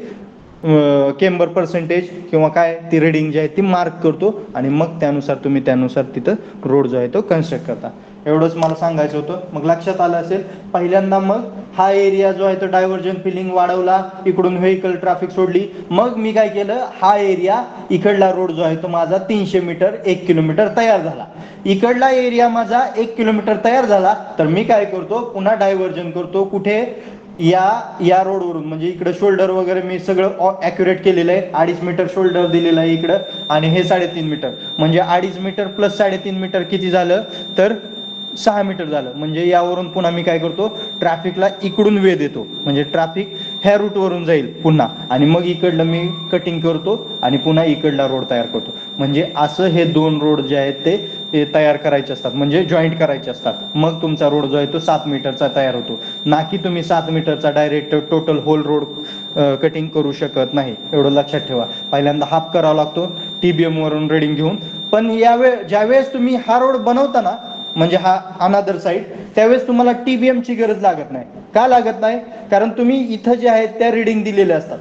केम्बर पर्सेंटेज किंवा काय ती रिडिंग जी आहे ती मार्क करतो आणि मग त्यानुसार तुम्ही तिथं रोड जो आहे तो कन्स्ट्रक्ट करता. एवढंच मला सांगायचं होतं. मग लक्षात आलं असेल. पहिल्यांदा मग हा एरिया जो आहे तो डायव्हर्जन फिलिंग वाढवला, इकडून व्हेकल ट्रॅफिक सोडली. मग मी काय केलं, हा एरिया इकडला रोड जो आहे तो माझा 300 मीटर 1 किलोमीटर तयार झाला. इकडला एरिया माझा 1 किलोमीटर तयार झाला, तर मी काय करतो, पुन्हा डायव्हर्जन करतो. कुठे, या रोडवरून, म्हणजे इकडे शोल्डर वगैरे मी सगळं ॲक्युरेट केलेलं आहे. 2.5 मीटर शोल्डर दिलेलं आहे इकडं, आणि हे 3.5 मीटर, म्हणजे 2.5 मीटर प्लस 3.5 मीटर किती झालं, तर 6 मीटर झालं. म्हणजे यावरून पुन्हा मी काय करतो, ट्रॅफिकला इकडून वे देतो, म्हणजे ट्रॅफिक ह्या रूटवरून जाईल पुन्हा, आणि मग इकडलं मी कटिंग करतो आणि पुन्हा इकडला रोड तयार करतो. म्हणजे असं हे 2 रोड जे आहेत ते तयार करायचे असतात, म्हणजे जॉईंट करायचे असतात. मग तुमचा रोड जो आहे तो 7 मीटरचा तयार होतो. ना की तुम्ही 7 मीटरचा direct total whole road cutting करू शकत नाही. एवढं लक्षात ठेवा. पहिल्यांदा हाफ करावा लागतो TBM वरून रिडिंग घेऊन. पण ज्यावेळेस तुम्ही हा रोड बनवता ना, म्हणजे हा अनादर साईड, त्यावेळेस तुम्हाला TBM ची गरज लागत नाही. का लागत नाही, कारण तुम्ही इथं जे आहेत त्या रिडिंग दिलेल्या असतात.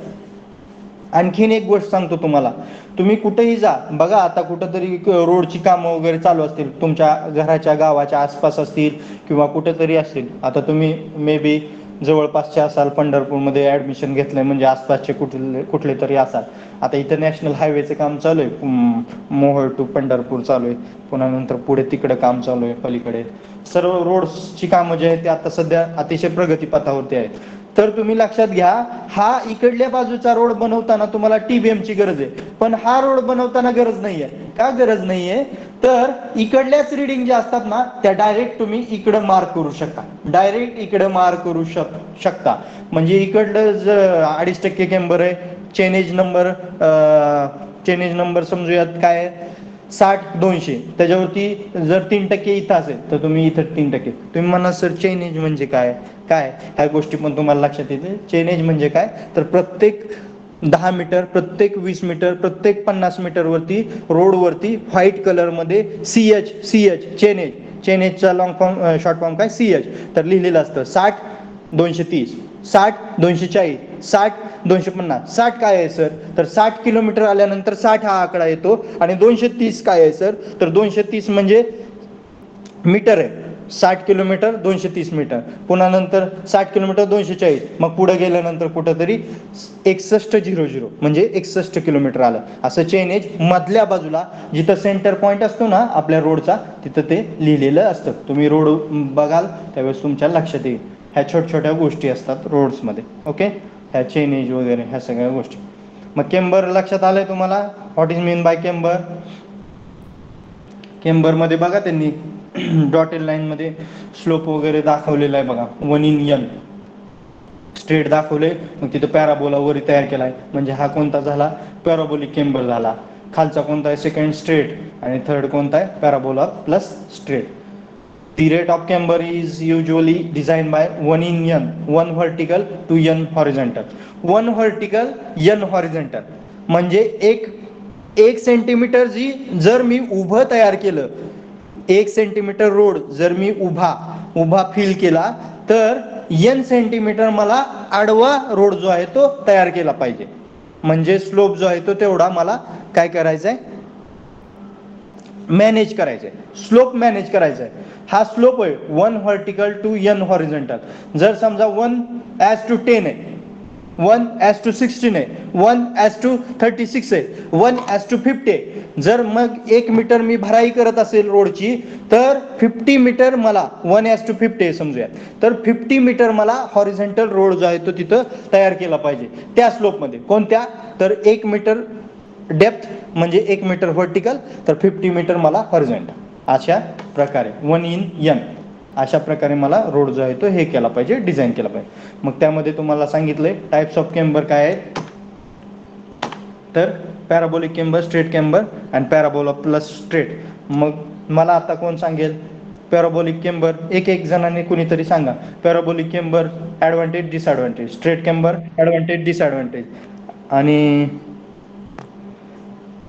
आणखीन एक गोष्ट सांगतो तुम्हाला, तुम्ही कुठेही जा बघा, आता कुठंतरी रोडची कामं वगैरे चालू असतील, तुमच्या घराच्या गावाच्या आसपास असतील किंवा कुठेतरी असतील. आता तुम्ही मे बी जवळपासचे असाल, पंढरपूरमध्ये ॲडमिशन घेतलंय, म्हणजे आसपासचे कुठले तरी असाल. आता इथं नॅशनल हायवेचं काम चालू आहे, मोहोळ टू पंढरपूर चालू आहे. पुन्हा नंतर पुढे तिकडे काम चालू आहे पलीकडे. सर्व रोड्सची कामं जे आहेत ते आता सध्या अतिशय प्रगतीपथावरती आहेत. तर तुम्ही लक्षात घ्या, हा इकडल्या बाजूचा रोड बनवताना तुम्हाला TBM ची गरज आहे, पण हा रोड बनवताना गरज नाहीये. का गरज नाहीये, तर इकडल्याच रिडिंग ज्या असतात ना, त्या डायरेक्ट तुम्ही इकडं मार्क करू शकता, डायरेक्ट इकडं मार्क करू शकता. म्हणजे इकडलं 2.5% केंबर आहे, चेनेज नंबर समजूयात काय, 60-200, त्याच्यावरती जर 3% इथं असेल तर तुम्ही इथं 3%. तुम्ही म्हणा सर चेनेज म्हणजे काय, ह्या गोष्टी पण तुम्हाला लक्षात येते. चेनेज म्हणजे काय, तर प्रत्येक 10 मीटर, प्रत्येक 20 मीटर, प्रत्येक 50 मीटर वरती रोडवरती व्हाईट कलर मध्ये CH चेनेजचा लॉंग फॉर्म, शॉर्ट फॉर्म काय, CH, तर लिहिलेलं असतं 60-230, 60-240, 60-250. 60 काय आहे सर, तर 60 किलोमीटर आल्यानंतर 60 हा आकडा येतो. आणि 230 काय आहे सर, तर 230 म्हणजे मीटर आहे. 60 किलोमीटर 230 मीटर. पुन्हा नंतर 60 किलोमीटर 240, मग पुढे गेल्यानंतर कुठंतरी 6100 म्हणजे 61 किलोमीटर आलं. असं चेनेज मधल्या बाजूला जिथं सेंटर पॉईंट असतो ना आपल्या रोडचा, तिथं ते लिहिलेलं असतं. तुम्ही रोड बघाल त्यावेळेस तुमच्या लक्षात येईल. ह्या छोट्या गोष्टी असतात रोड्समध्ये. ओके, ह्या चेनेज वगैरे ह्या सगळ्या गोष्टी. मग केंबर लक्षात आलंय तुम्हाला, what is mean by camber. केंबरमध्ये बघा त्यांनी डॉटेड लाईन मध्ये स्लोप वगैरे दाखवलेला आहे बघा. 1/n स्ट्रेट दाखवले, मग तिथं पॅराबोला वरी तयार केलाय. म्हणजे हा कोणता झाला, पॅराबोलिक केंबर झाला. खालचा कोणता आहे, सेकंड स्ट्रेट, आणि थर्ड कोणता आहे, parabola plus straight. The rate of camber is usually designed by 1/n, 1 vertical to n horizontal. 1 vertical, n horizontal. म्हणजे एक सेंटीमीटर जर मी उभं तयार केलं, 1 सेंटीमीटर रोड जर मी उभा फिल केला, तर n सेंटीमीटर मला आडवा रोड जो आहे तो तयार केला पाहिजे. म्हणजे स्लोप जो आहे तो तेवढा मला काय करायचा आहे, मॅनेज करायचंय. स्लोप मॅनेज करायचा आहे. हा स्लोप आहे 1 व्हर्टिकल टू n हॉरिझॉन्टल. जर समजा 1:10 आहे, 1:16 आहे, 1:36 आहे, 1:50 आहे. जर मग 1 मीटर मी भराई करत असेल रोडची, तर 50 मीटर मला 1:50 आहे समजूया, तर 50 मीटर मला हॉरिझॉन्टल रोड जो आहे तो तिथं तयार केला पाहिजे त्या स्लोपमध्ये. कोणत्या, तर 1 मीटर डेप्थ म्हणजे 1 मीटर व्हर्टिकल, तर 50 मीटर मला हॉरिझॉन्टल. अशा प्रकारे 1/n अशा प्रकारे मला रोड जो आहे तो हे केला पाहिजे, डिझाईन केला पाहिजे. मग त्यामध्ये तुम्हाला सांगितलंय टाइप्स ऑफ केंबर काय आहेत, तर पॅराबोलिक केंबर, स्ट्रेट केंबर आणि पॅराबोला प्लस स्ट्रेट. मग मला आता कोण सांगेल पॅराबोलिक केंबर, एक जणांनी कुणीतरी सांगा. Parabolic camber advantage disadvantage, straight camber advantage disadvantage. आणि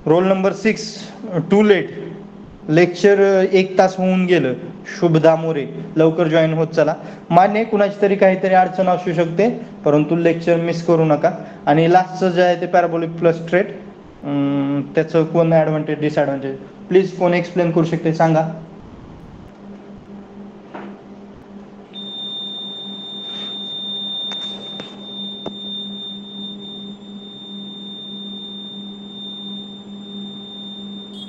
roll number 6, too late. Lecture 1 तास होऊन गेलं. शुभदा मोरे, लवकर जॉईन होत चला. मान्य कुणाची तरी काहीतरी अडचण असू शकते, परंतु लेक्चर मिस करू नका. आणि लास्टचं जे आहे ते पॅराबोलिक प्लस स्ट्रेट, त्याचं कोण ॲडव्हान्टेज डिसॲडव्हान्टेज प्लीज कोण एक्सप्लेन करू शकते सांगा.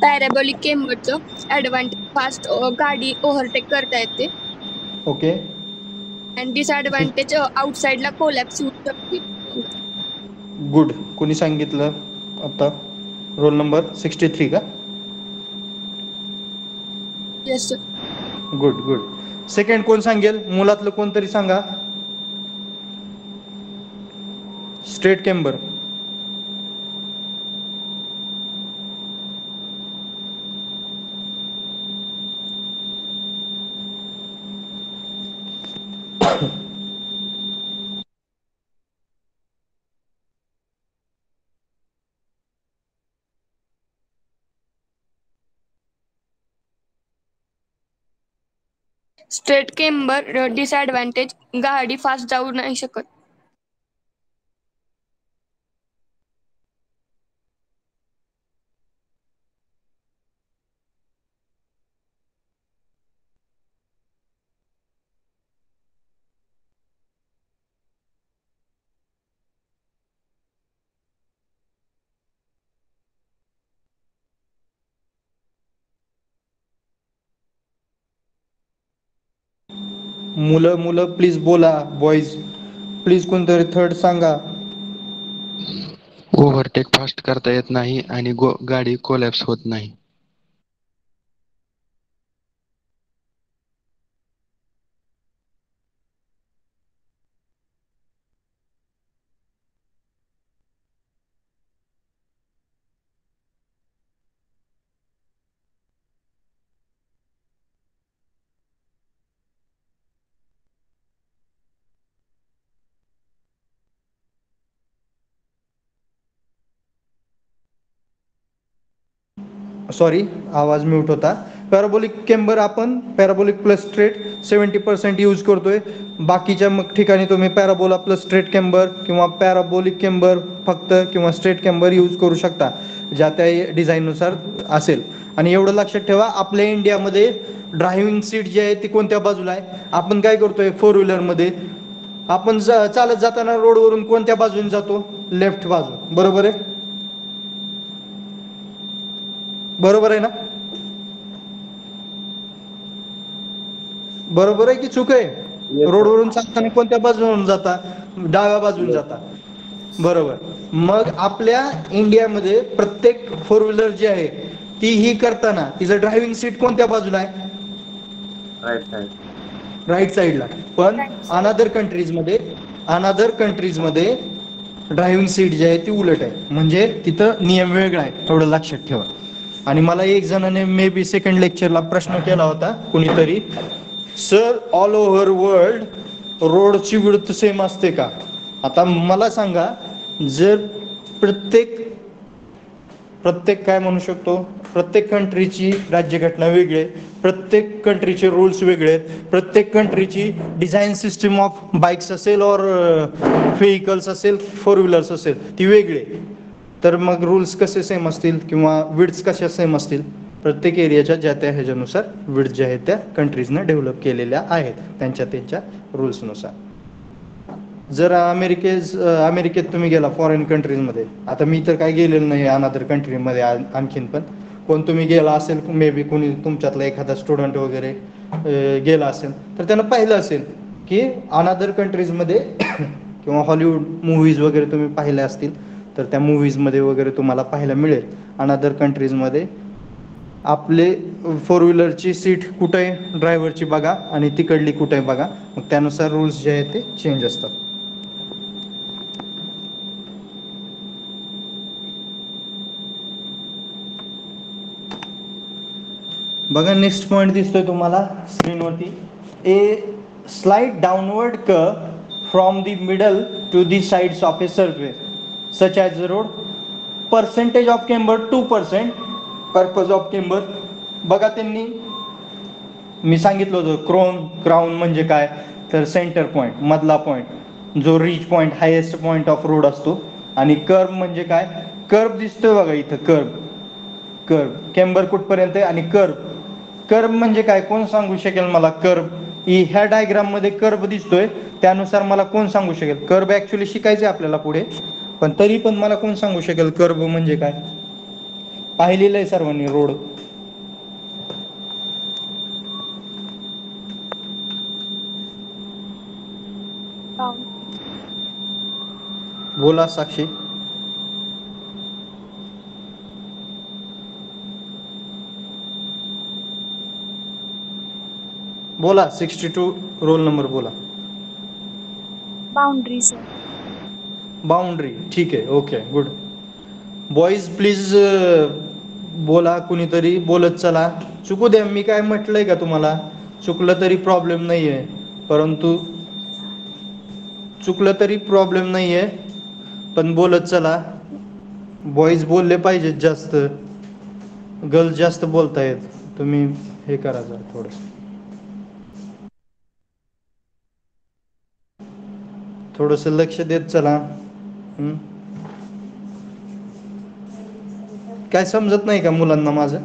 पॅराबॉलिक केम्बरचं ॲडव्हान्टेज फास्ट गाडी ओव्हरटेक करता येते ओके. आणि डिसएडव्हान्टेज आउटसाइडला कोलॅप्स होऊ शकते. गुड. कोणी सांगितलं आता? रोल नंबर 63 का? Yes sir. Good good. Second कोण सांगेल? मुलातलं कोणतरी सांगा. Straight camber. Straight camber disadvantage गाडी फास्ट जाऊ नाही शकत. मुलं प्लीज बोला. बॉईज प्लीज कोणतरी थर्ड सांगा. ओव्हरटेक फास्ट करता येत नाही आणि गाडी कोलॅप्स होत नाही. सॉरी, आवाज म्यूट होता. पॅराबोलिक केम्बर आपण पॅराबोलिक प्लस स्ट्रेट 70% यूज करतोय. बाकीच्या मग ठिकाणी तुम्ही पॅराबोला प्लस स्ट्रेट केम्बर किंवा पॅराबोलिक केम्बर फक्त किंवा स्ट्रेट केम्बर यूज करू शकता, ज्या त्या डिझाईननुसार असेल. आणि एवढं लक्षात ठेवा, आपल्या इंडियामध्ये ड्रायव्हिंग सीट जी आहे ती कोणत्या बाजूला आहे? आपण काय करतोय फोर व्हीलरमध्ये, आपण चालत जाताना रोडवरून कोणत्या बाजूने जातो? लेफ्ट बाजू. बरोबर आहे? बरोबर आहे ना? बरोबर आहे की चूक आहे? रोडवरून चालताना कोणत्या बाजून जाता? डाव्या बाजून जाता. बरोबर. मग आपल्या इंडियामध्ये प्रत्येक फोर व्हीलर जी आहे ती ही करताना तिचं ड्रायव्हिंग सीट कोणत्या बाजूला आहे? Right side. राईट साईडला. पण अनादर कंट्रीजमध्ये ड्रायव्हिंग सीट जी आहे ती उलट आहे. म्हणजे तिथं नियम वेगळा आहे, थोडं लक्षात ठेवा. आणि मला एक जणाने मे बी सेकंड लेक्चरला प्रश्न केला होता कुणीतरी, सर ऑल ओव्हर वर्ल्ड रोडची विड्थ सेम असते का? आता मला सांगा, जर प्रत्येक काय म्हणू शकतो, प्रत्येक कंट्रीची राज्यघटना वेगळी आहे, प्रत्येक कंट्रीचे रूल्स वेगळे आहेत, प्रत्येक कंट्रीची डिझाईन सिस्टीम ऑफ बाईक्स असेल और व्हेकल्स असेल, फोर व्हीलर्स असेल, ती वेगळी आहे. तर मग रूल्स कसे सेम असतील किंवा विड्थ्स कशा सेम असतील? प्रत्येक एरियाच्या ज्या त्या ह्याच्यानुसार विड्थ ज्या आहेत त्या कंट्रीजनं डेव्हलप केलेल्या आहेत त्यांच्या रूल्सनुसार. जर अमेरिकेत तुम्ही गेला फॉरेन कंट्रीजमध्ये, आता मी तर काय गेलेलो नाही अनादर कंट्रीमध्ये आणखीन, पण कोण तुम्ही गेला असेल, मे बी कोणी तुमच्यातला एखादा स्टुडंट वगैरे गेला असेल तर त्यानं पाहिलं असेल की अनादर कंट्रीजमध्ये किंवा हॉलिवूड मूव्हीज वगैरे तुम्ही पाहिल्या असतील तर त्या मूव्हीजमध्ये वगैरे तुम्हाला पाहायला मिळेल अनादर कंट्रीजमध्ये आपले फोर व्हीलरची सीट कुठं आहे ड्रायव्हरची बघा आणि तिकडली कुठं आहे बघा. मग त्यानुसार रूल्स जे आहेत ते चेंज असतात. बघा नेक्स्ट पॉइंट दिसतोय तुम्हाला स्क्रीनवरती. A slide downward curve from the middle to the sides of a surface such as road. Percentage of camber 2%. Purpose of camber बघा त्यांनी मी सांगितलं होतं. क्राऊन म्हणजे काय तर सेंटर पॉईंट, मधला पॉईंट जो reach point highest point of road असतो. आणि कर्व म्हणजे काय? कर्व दिसतोय बघा इथं, कर्व केम्बर कुठपर्यंत आहे आणि कर्व म्हणजे काय कोण सांगू शकेल मला? कर्व ह्या डायग्राम मध्ये कर्व दिसतोय त्यानुसार मला कोण सांगू शकेल? कर्व ऍक्च्युली शिकायचंय आपल्याला पुढे, पण तरी पण मला कोण सांगू शकेल कर्व म्हणजे काय? पाहिलेलं आहे सर्वांनी रोड. बोला साक्षी. बोला 62 रोल नंबर बोला. Boundary sir. बाउंड्री ठीक आहे. Okay good. बॉईज प्लीज बोला, कुणीतरी बोलत चला. चुकू द्या, मी काय म्हटलंय का तुम्हाला? चुकलं तरी प्रॉब्लेम नाही आहे, परंतु चुकलं तरी प्रॉब्लेम नाही आहे, पण बोलत चला. बॉईज बोलले पाहिजेत जास्त, गर्ल्स जास्त बोलतायत. तुम्ही हे करा जरा थोडं, थोडंसं लक्ष देत चला. काय समजत नाही का मुलांना माझं?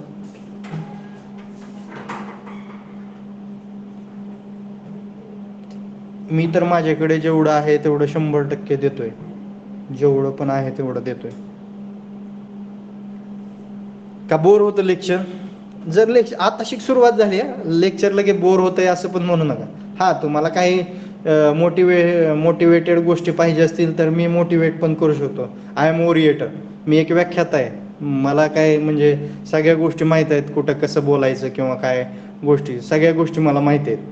मी तर माझ्याकडे जेवढं आहे तेवढं 100% देतोय. जेवढं पण आहे तेवढं देतोय. का बोर होतं लेक्चर? जर लेक्चर आता सुरुवात झाली आहे, लेक्चर लगे बोर होतंय असं पण म्हणू नका. हा, तुम्हाला काही मोटिवेटेड गोष्टी पाहिजे असतील तर मी मोटिवेट पण करू शकतो. I am orator. मी एक व्याख्याता आहे. मला काय म्हणजे सगळ्या गोष्टी माहीत आहेत, कुठं कसं बोलायचं किंवा काय गोष्टी, सगळ्या गोष्टी मला माहिती आहेत.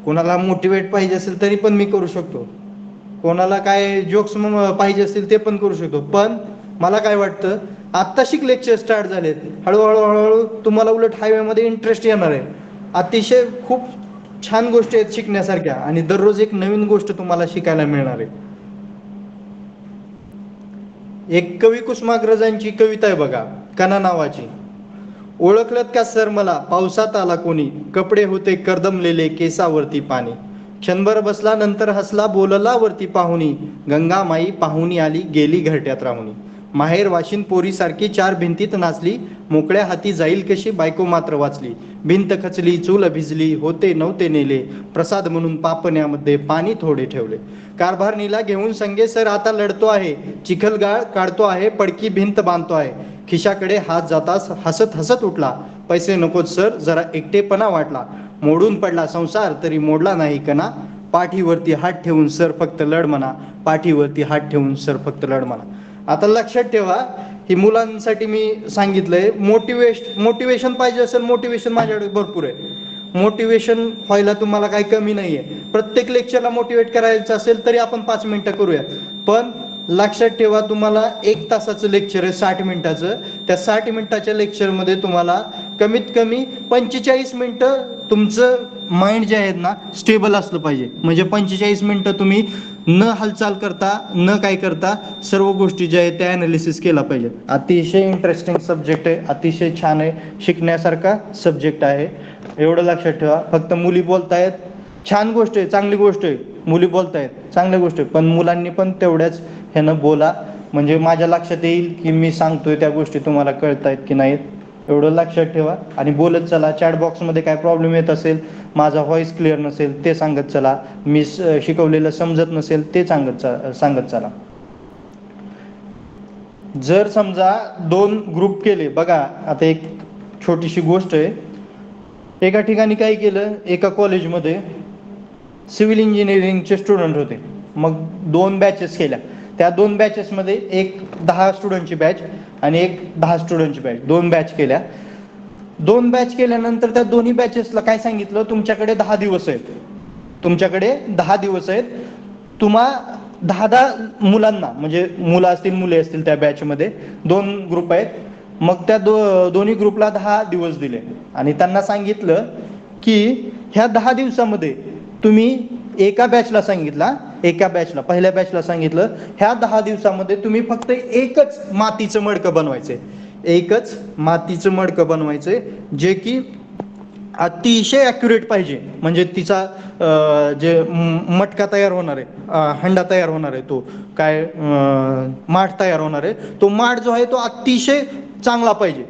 कोणाला मोटिवेट पाहिजे असेल तरी पण मी करू शकतो. कोणाला काय जोक्स पाहिजे असतील ते पण करू शकतो. पण मला काय वाटतं, आत्ताशिक लेक्चर स्टार्ट झालेत, हळूहळू तुम्हाला उलट हायवेमध्ये इंटरेस्ट येणार आहे. अतिशय खूप छान गोष्टी आहेत शिकण्यासारख्या, आणि दररोज एक नवीन गोष्ट तुम्हाला शिकायला मिळणार आहे. एक कवी कुसुमाग्रजांची कविता आहे बघा, कणा नावाची. ओळखलत का सर मला, पावसात आला कोणी, कपडे होते कर्दमलेले, केसावरती पाणी, क्षणभर बसला नंतर हसला, बोलला वरती पाहुणी, गंगामाई पाहुणी आली गेली घरट्यात राहुणी, माहेर वाशिन पोरी सारखी चार भिंतीत नाचली, मोकळ्या हाती जाईल कशी बायको मात्र वाचली, भिंत खचली चूल भिजली, होते नव्हते नेले, प्रसाद म्हणून पापण्यामध्ये पाणी थोडे ठेवले, कारभारणीला घेऊन संगे सर आता लढतो आहे, चिखलगाळ काढतो आहे, पडकी भिंत बांधतो आहे, खिशाकडे हात जाताच हसत हसत उठला, पैसे नकोत सर जरा एकटेपणा वाटला, मोडून पडला संसार तरी मोडला नाही कणा, पाठीवरती हात ठेवून सर फक्त लढ म्हणा, पाठीवरती हात ठेवून सर फक्त लढ म्हणा. आता लक्षात ठेवा, ही मुलांसाठी मी सांगितलंय. मोटिवेशन पाहिजे असेल, मोटिवेशन माझ्याकडे भरपूर आहे. मोटिवेशन व्हायला तुम्हाला काही कमी नाहीये. प्रत्येक लेक्चरला मोटिवेट करायचं असेल तरी आपण 5 मिनिटं करूया. पण लक्षात ठेवा, तुम्हाला 1 तासाचं लेक्चर आहे 60 मिनिटाचं. त्या 60 मिनिटाच्या लेक्चरमध्ये तुम्हाला कमीत कमी 45 मिनिटं तुमचं माइंड जे आहेत ना स्टेबल असलं पाहिजे. म्हणजे 45 मिनिटं तुम्ही न हालचाल करता, न काय करता सर्व गोष्टी ज्या आहेत त्या ॲनालिसिस केला पाहिजे. अतिशय इंटरेस्टिंग सब्जेक्ट आहे, अतिशय छान आहे, शिकण्यासारखा सब्जेक्ट आहे. एवढं लक्षात ठेवा. फक्त मुली बोलतायत, छान गोष्ट आहे, चांगली गोष्ट आहे, मुली बोलतायत चांगली गोष्ट आहे, पण मुलांनी पण तेवढ्याच ह्यानं बोला, म्हणजे माझ्या लक्षात येईल की मी सांगतोय त्या गोष्टी तुम्हाला कळतायत की नाहीत. एवढं लक्षात ठेवा आणि बोलत चला. चॅट बॉक्समध्ये काय प्रॉब्लेम येत असेल, माझा व्हॉइस क्लिअर नसेल ते सांगत चला, मी शिकवलेलं समजत नसेल ते सांगत चला. जर समजा 2 ग्रुप केले, बघा आता एक छोटीशी गोष्ट आहे. एका ठिकाणी काय केलं, एका कॉलेजमध्ये सिव्हिल इंजिनिअरिंगचे स्टुडंट होते. मग 2 बॅचेस केल्या. त्या 2 बॅचेसमध्ये एक 10 स्टुडंटची बॅच आणि एक 10 स्टुडंटची बॅच, 2 बॅच केल्या. 2 बॅच केल्यानंतर त्या दोन्ही बॅचेसला काय सांगितलं, तुमच्याकडे 10 दिवस आहेत, तुमच्याकडे 10 दिवस आहेत, तुम्हा 10 मुलांना, म्हणजे मुलं असतील मुले असतील, त्या बॅचमध्ये 2 ग्रुप आहेत. मग त्या दोन्ही ग्रुपला 10 दिवस दिले आणि त्यांना सांगितलं की ह्या 10 दिवसामध्ये तुम्ही एका बॅचला सांगितला, एका बॅचला, पहिल्या बॅचला सांगितलं ह्या 10 दिवसामध्ये तुम्ही फक्त एकच मातीचं मडकं बनवायचंय, एकच मातीचं मडकं बनवायचंय, जे की अतिशय ॲक्युरेट पाहिजे. म्हणजे तिचा जे मटका तयार होणार आहे, हंडा तयार होणार आहे, तो काय माठ तयार होणार आहे, तो माठ जो आहे तो अतिशय चांगला पाहिजे.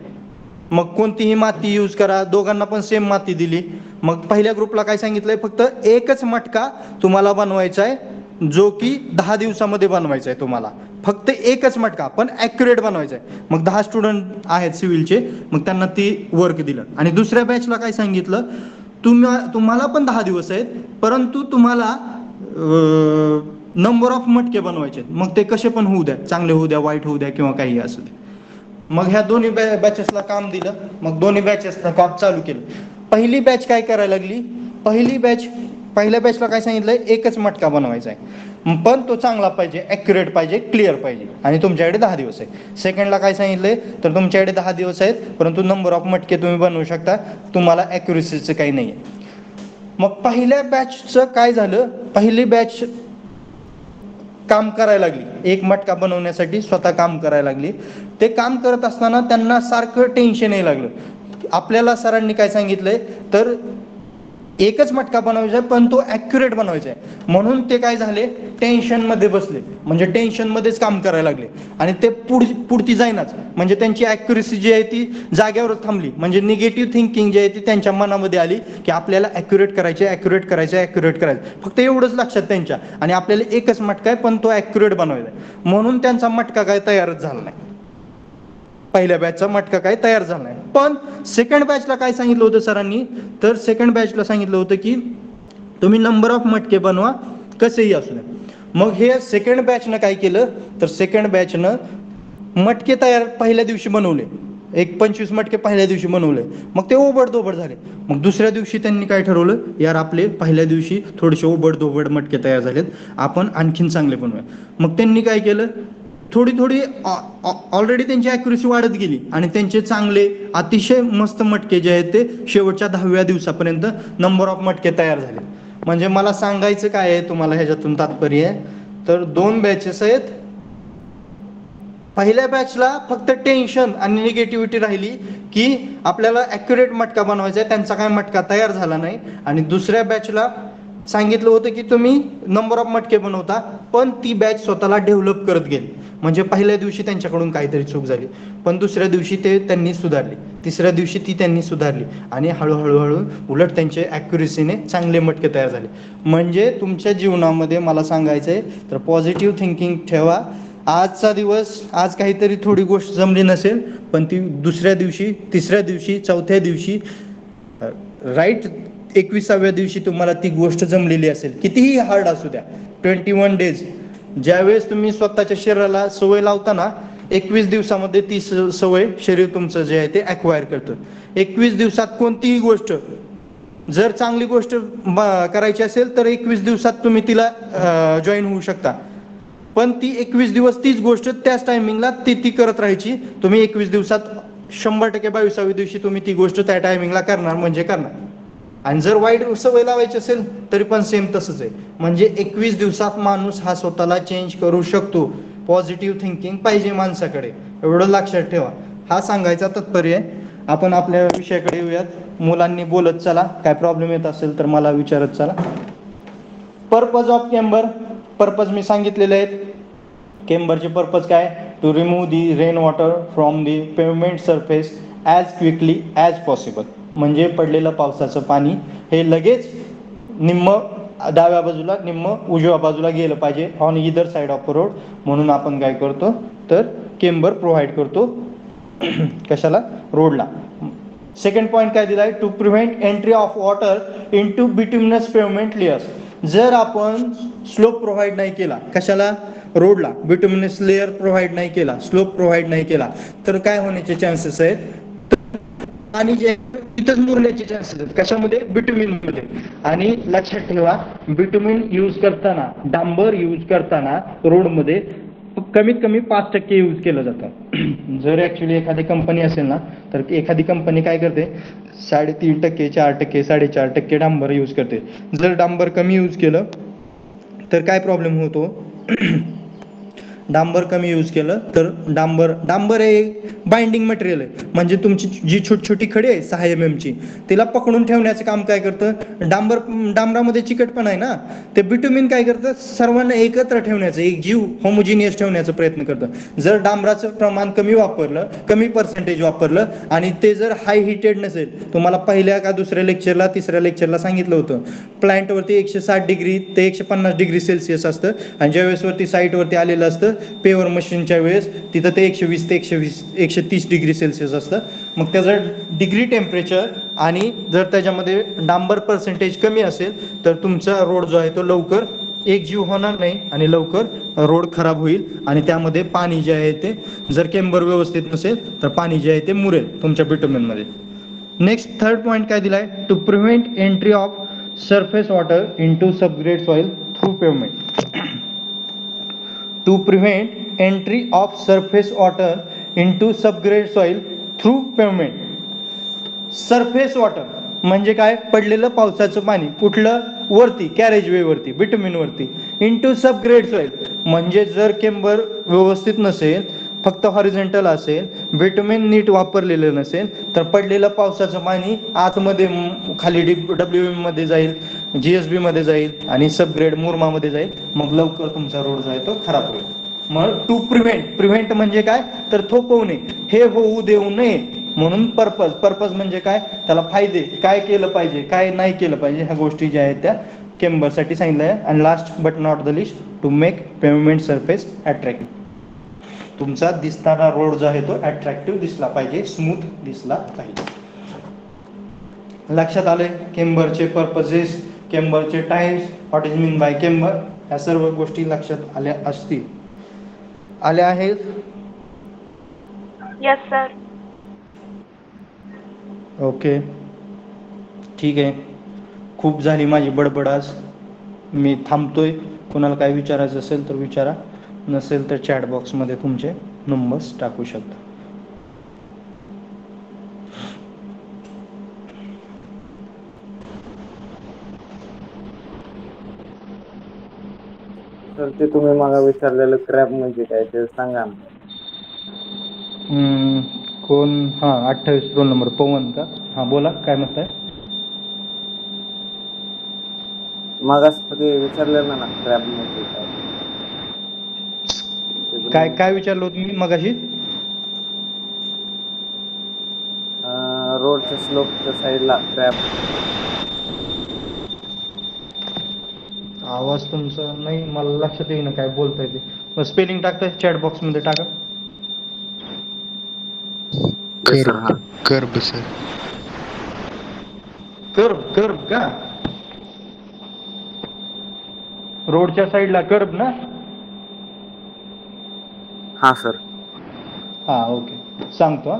मग कोणतीही माती यूज करा, दोघांना पण सेम माती दिली. मग पहिल्या ग्रुपला काय सांगितलंय, फक्त एकच मटका तुम्हाला बनवायचा आहे, जो की 10 दिवसामध्ये बनवायचा आहे तुम्हाला. फक्त एकच मटका पण ॲक्युरेट बनवायचा आहे. मग 10 स्टुडंट आहेत सिव्हिलचे, मग त्यांना ते वर्क दिलं. आणि दुसऱ्या बॅचला काय सांगितलं, तुम्हाला पण 10 दिवस आहेत, परंतु तुम्हाला नंबर ऑफ मटके बनवायचे आहेत. मग ते कसे पण होऊ द्या, चांगले होऊ द्या, वाईट होऊ द्या किंवा काही असू द्या. मग ह्या दोन्ही बॅचेसला काम दिलं. मग दोन्ही बॅचेसला काम चालू केलं. पहिली बॅच काय करायला लागली, पहिल्या बॅचला काय सांगितलंय, एकच मटका बनवायचा आहे, पण तो चांगला पाहिजे, ॲक्युरेट पाहिजे, क्लिअर पाहिजे, आणि तुमच्याकडे 10 दिवस आहे. सेकंडला काय सांगितलंय, तर तुमच्याकडे 10 दिवस आहेत, परंतु नंबर ऑफ मटके तुम्ही बनवू शकता, तुम्हाला ॲक्युरेसीचं काही नाही आहे. मग पहिल्या बॅचचं काय झालं, पहिली बॅच काम करायला लागली, एक मटका बनवण्यासाठी स्वतः काम करायला लागली. ते काम करत असताना त्यांना सारखं टेन्शन यायला लागलं. आपल्याला सरांनी काय सांगितलंय, तर एकच मटका बनवायचा आहे, पण तो ॲक्युरेट बनवायचा आहे. म्हणून ते काय झाले, टेन्शनमध्ये बसले, म्हणजे टेन्शनमध्येच काम करायला लागले, आणि ते पुढती जाईनाच. म्हणजे त्यांची ॲक्युरेसी जी आहे ती जाग्यावरच थांबली. म्हणजे निगेटिव्ह थिंकिंग जी आहे ती त्यांच्या मनामध्ये आली, की आपल्याला ॲक्युरेट करायचे, ॲक्युरेट करायचे, ॲक्युरेट करायचं, फक्त एवढंच लक्षात त्यांच्या. आणि आपल्याला एकच मटका आहे, पण तो ॲक्युरेट बनवायचा आहे. म्हणून त्यांचा मटका काय तयारच झाला नाही, पहिल्या बॅचचा मटका काय तयार झाला नाही. पण सेकंड बॅचला काय सांगितलं होतं सरांनी, तर सेकंड बॅचला सांगितलं होतं की तुम्ही नंबर ऑफ मटके बनवा, कसेही असू द्या. मग हे सेकंड बॅचनं काय केलं, तर सेकंड बॅचनं मटके तयार पहिल्या दिवशी बनवले, एक 25 मटके पहिल्या दिवशी बनवले. मग ते ओबडधोबड झाले. मग दुसऱ्या दिवशी त्यांनी काय ठरवलं, यार आपले पहिल्या दिवशी थोडेसे ओबडधोबड मटके तयार झालेत, आपण आणखीन चांगले बनवूया. मग त्यांनी काय केलं, थोडी ऑलरेडी त्यांची ॲक्युरेसी वाढत गेली, आणि त्यांचे चांगले अतिशय मस्त मटके जे आहेत ते शेवटच्या 10व्या दिवसापर्यंत नंबर ऑफ मटके तयार झाले. म्हणजे मला सांगायचं काय आहे तुम्हाला ह्याच्यातून तात्पर्य आहे, तर 2 बॅचेस आहेत. पहिल्या बॅचला फक्त टेन्शन आणि निगेटिव्हिटी राहिली की आपल्याला ॲक्युरेट मटका बनवायचा आहे, त्यांचा काय मटका तयार झाला नाही. आणि दुसऱ्या बॅचला सांगितलं होतं की तुम्ही नंबर ऑफ मटके बनवता, पण ती बॅच स्वतःला डेव्हलप करत गेली. म्हणजे पहिल्या दिवशी त्यांच्याकडून काहीतरी चूक झाली, पण दुसऱ्या दिवशी त्यांनी सुधारली, तिसऱ्या दिवशी त्यांनी सुधारली, आणि हळूहळू उलट त्यांचे ॲक्युरेसीने चांगले मटके तयार झाले. म्हणजे तुमच्या जीवनामध्ये मला सांगायचं आहे, तर पॉझिटिव्ह थिंकिंग ठेवा. आजचा दिवस, आज काहीतरी थोडी गोष्ट जमली नसेल, पण ती दुसऱ्या दिवशी, तिसऱ्या दिवशी, चौथ्या दिवशी, राईट 21व्या दिवशी तुम्हाला ती गोष्ट जमलेली असेल, कितीही हार्ड असू द्या. 21 डेज ज्यावेळेस तुम्ही स्वतःच्या शरीराला सवय लावताना, 21 दिवसामध्ये ती सवय शरीर तुमचं जे आहे ते ॲक्वायर करतं. 21 दिवसात कोणतीही गोष्ट, जर चांगली गोष्ट करायची असेल तर 21 दिवसात तुम्ही तिला जॉईन होऊ शकता. पण ती 21 दिवस तीच गोष्ट त्याच टायमिंगला ती करत राहायची. तुम्ही 21 दिवसात 100% 22व्या दिवशी तुम्ही ती गोष्ट त्या टायमिंगला करणार म्हणजे करणार. आणि जर वाईट सवय लावायची असेल तरी पण सेम तसंच आहे. म्हणजे 21 दिवसात माणूस हा स्वतःला चेंज करू शकतो. पॉझिटिव्ह थिंकिंग पाहिजे माणसाकडे, एवढं लक्षात ठेवा. हा सांगायचा तात्पर्य आहे. आपण आपल्या विषयाकडे येऊयात. मुलांनी बोलत चला, काय प्रॉब्लेम येत असेल तर मला विचारत चला. पर्पज ऑफ केम्बर, पर्पज मी सांगितलेले आहेत. केम्बरचे पर्पज काय, to remove the rain water from the pavement surface as quickly as possible. म्हणजे पडलेलं पावसाचं पाणी हे लगेच निम्म डाव्या बाजूला निम्म उजव्या बाजूला गेलं पाहिजे, on either side of road. म्हणून आपण काय करतो, तर केम्बर प्रोव्हाइड करतो कशाला, रोडला. सेकंड पॉईंट काय दिलाय, to prevent entry of water in to bituminous pavement layers. जर आपण स्लोप प्रोव्हाइड नाही केला, कशाला, रोडला, बिट्युमिनस लेअर प्रोव्हाइड नाही केला, स्लोप प्रोव्हाइड नाही केला, तर काय होण्याचे चान्सेस आहेत, आणि जे तिथंच मुरण्याचे चान्सेस आहेत. कशामध्ये, बिट्युमिन मध्ये. आणि लक्षात ठेवा, बिट्युमिन यूज करताना, डांबर यूज करताना रोडमध्ये कमीत कमी 5% यूज केलं जातं. जर ऍक्च्युली एखादी कंपनी असेल ना, तर एखादी कंपनी काय करते, 3.5%, 4%, 4.5% डांबर यूज करते. जर डांबर कमी यूज केलं तर काय प्रॉब्लेम होतो, डांबर कमी यूज केलं तर डांबर हे बाइंडिंग मटेरियल आहे. म्हणजे तुमची जी छोटी छोटी खडी आहे 6 mm ची, तिला पकडून ठेवण्याचं काम काय करतं, डांबरामध्ये चिकटपणा आहे ना, ते बिट्युमिन काय करतं, सर्वांना एकत्र ठेवण्याचं, एक जीव होमोजिनियस ठेवण्याचा प्रयत्न करतं. जर डांबराचं प्रमाण कमी वापरलं, कमी पर्सेंटेज वापरलं, आणि ते जर हाय हिटेड नसेल, तुम्हाला पहिल्या का दुसऱ्या लेक्चरला, तिसऱ्या लेक्चरला सांगितलं होतं, प्लांटवरती 160 डिग्री ते 150 डिग्री सेल्सिअस असतं, आणि ज्यावेळेस वरती साईटवरती आलेलं असतं पेवर मशीनच्या वेळेस तिथं ते 120 ते 130 डिग्री सेल्सिअस असतं. मग त्याचं डिग्री टेम्परेचर आणि जर त्याच्यामध्ये डांबर पर्सेंटेज कमी असेल तर तुमचा रोड जो आहे तो लवकर एकजीव होणार नाही आणि लवकर रोड खराब होईल आणि त्यामध्ये पाणी जे आहे ते जर केंबर व्यवस्थित नसेल तर पाणी जे आहे ते मुरेल तुमच्या बिटुमेनमध्ये. नेक्स्ट थर्ड पॉईंट काय दिलाय, to prevent entry of surface water into subgrade soil through pavement. To prevent entry of surface water into subgrade soil through pavement. Surface water म्हणजे काय, पडलेलं पावसाचं पाणी कुठलं, वरती कॅरेज वे वरती बिटुमिन वरती. इनटू सबग्रेड सॉइल म्हणजे जर केंबर व्यवस्थित नसेल, फक्त हॉरिझॉन्टल असेल, बिटुमिन नीट वापरलेलं नसेल तर पडलेलं पावसाचं पाणी आतमध्ये खाली WM मध्ये जाईल, GSB मध्ये जाईल आणि सबग्रेड मुरमामध्ये जाईल. मग लवकर तुमचा रोड जो आहे तो खराब होईल. मग टू प्रिव्हेंट म्हणजे काय तर थोपवणे, हे होऊ देऊ नये. म्हणून पर्पज म्हणजे काय, त्याला फायदे काय केलं पाहिजे काय नाही केलं पाहिजे ह्या गोष्टी ज्या आहेत त्या केंबरसाठी सांगितलं आहे. आणि last but not the least, to make pavement surface attractive. तुमचा दिसणारा रोड जो आहे तो अट्रॅक्टिव्ह दिसला पाहिजे, स्मूथ दिसला पाहिजे. लक्षात आले केंबरचे पर्पजेस, केंबरचे times, what is mean by camber, ह्या सर्व गोष्टी लक्षात आल्या असतील, आल्या आहेत. Yes sir. ओके ठीक आहे. खूप झाली माझी बडबड आज, मी थांबतोय. कोणाला काय विचारायचं असेल तर विचारा, नसेल तर चॅट बॉक्समध्ये तुमचे नंबर्स टाकू शकता. सर ते तुम्ही मला विचारलेलं क्रॅब म्हणजे काय ते सांगा ना. कोण, हां 28 रोल नंबर पवन का, हां बोला काय म्हणताय. मागास ते विचारलेलं ना क्रॅब म्हणजे काय काय विचारलं होतं मी मगाशी. रोडच्या स्लोपच्या साईडला क्रॅब. आवाज तुमचा नाही मला लक्षात येईना काय बोलताय ते. स्पेलिंग टाकताय चॅट बॉक्स मध्ये टाका. कर्ब सर. कर्ब का, रोडच्या साईडला कर्ब ना. हा सर. हा ओके सांगतो.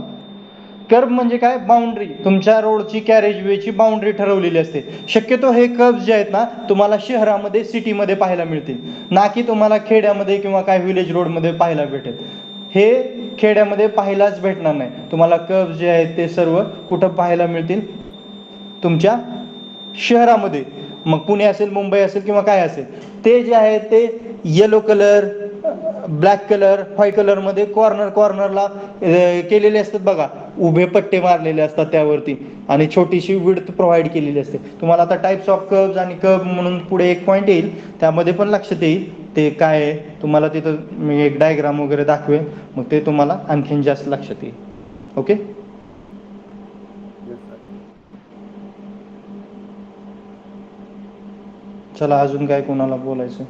कर्ब म्हणजे काय, बाउंड्री, तुमच्या रोडची कॅरेज वेची बाउंड्री ठरवलेली असते. शक्यतो हे कर्ब जे आहेत ना तुम्हाला शहरामध्ये सिटीमध्ये पाहायला मिळतील, ना की तुम्हाला खेड्यामध्ये किंवा काय विलेज रोडमध्ये पाहायला भेटेल. हे खेड्यामध्ये पाहायलाच भेटणार नाही तुम्हाला. कर्ब जे आहेत ते सर्व कुठं पाहायला मिळतील, तुमच्या शहरामध्ये. मग पुणे असेल, मुंबई असेल किंवा काय असेल, ते जे आहे ते yellow colour, black colour, white colour मध्ये कॉर्नरला केलेले असतात बघा, उभे पट्टे मारलेले असतात त्यावरती आणि छोटीशी विड्थ प्रोव्हाइड केलेली असते. तुम्हाला आता टाइप्स ऑफ कर्व्स आणि कर्व म्हणून पुढे एक पॉईंट येईल, त्यामध्ये पण लक्षात येईल ते काय आहे. तुम्हाला तिथं मी एक डायग्राम वगैरे दाखवेन, मग ते तुम्हाला आणखीन जास्त लक्षात येईल. ओके चला, अजून काय कोणाला बोलायचं.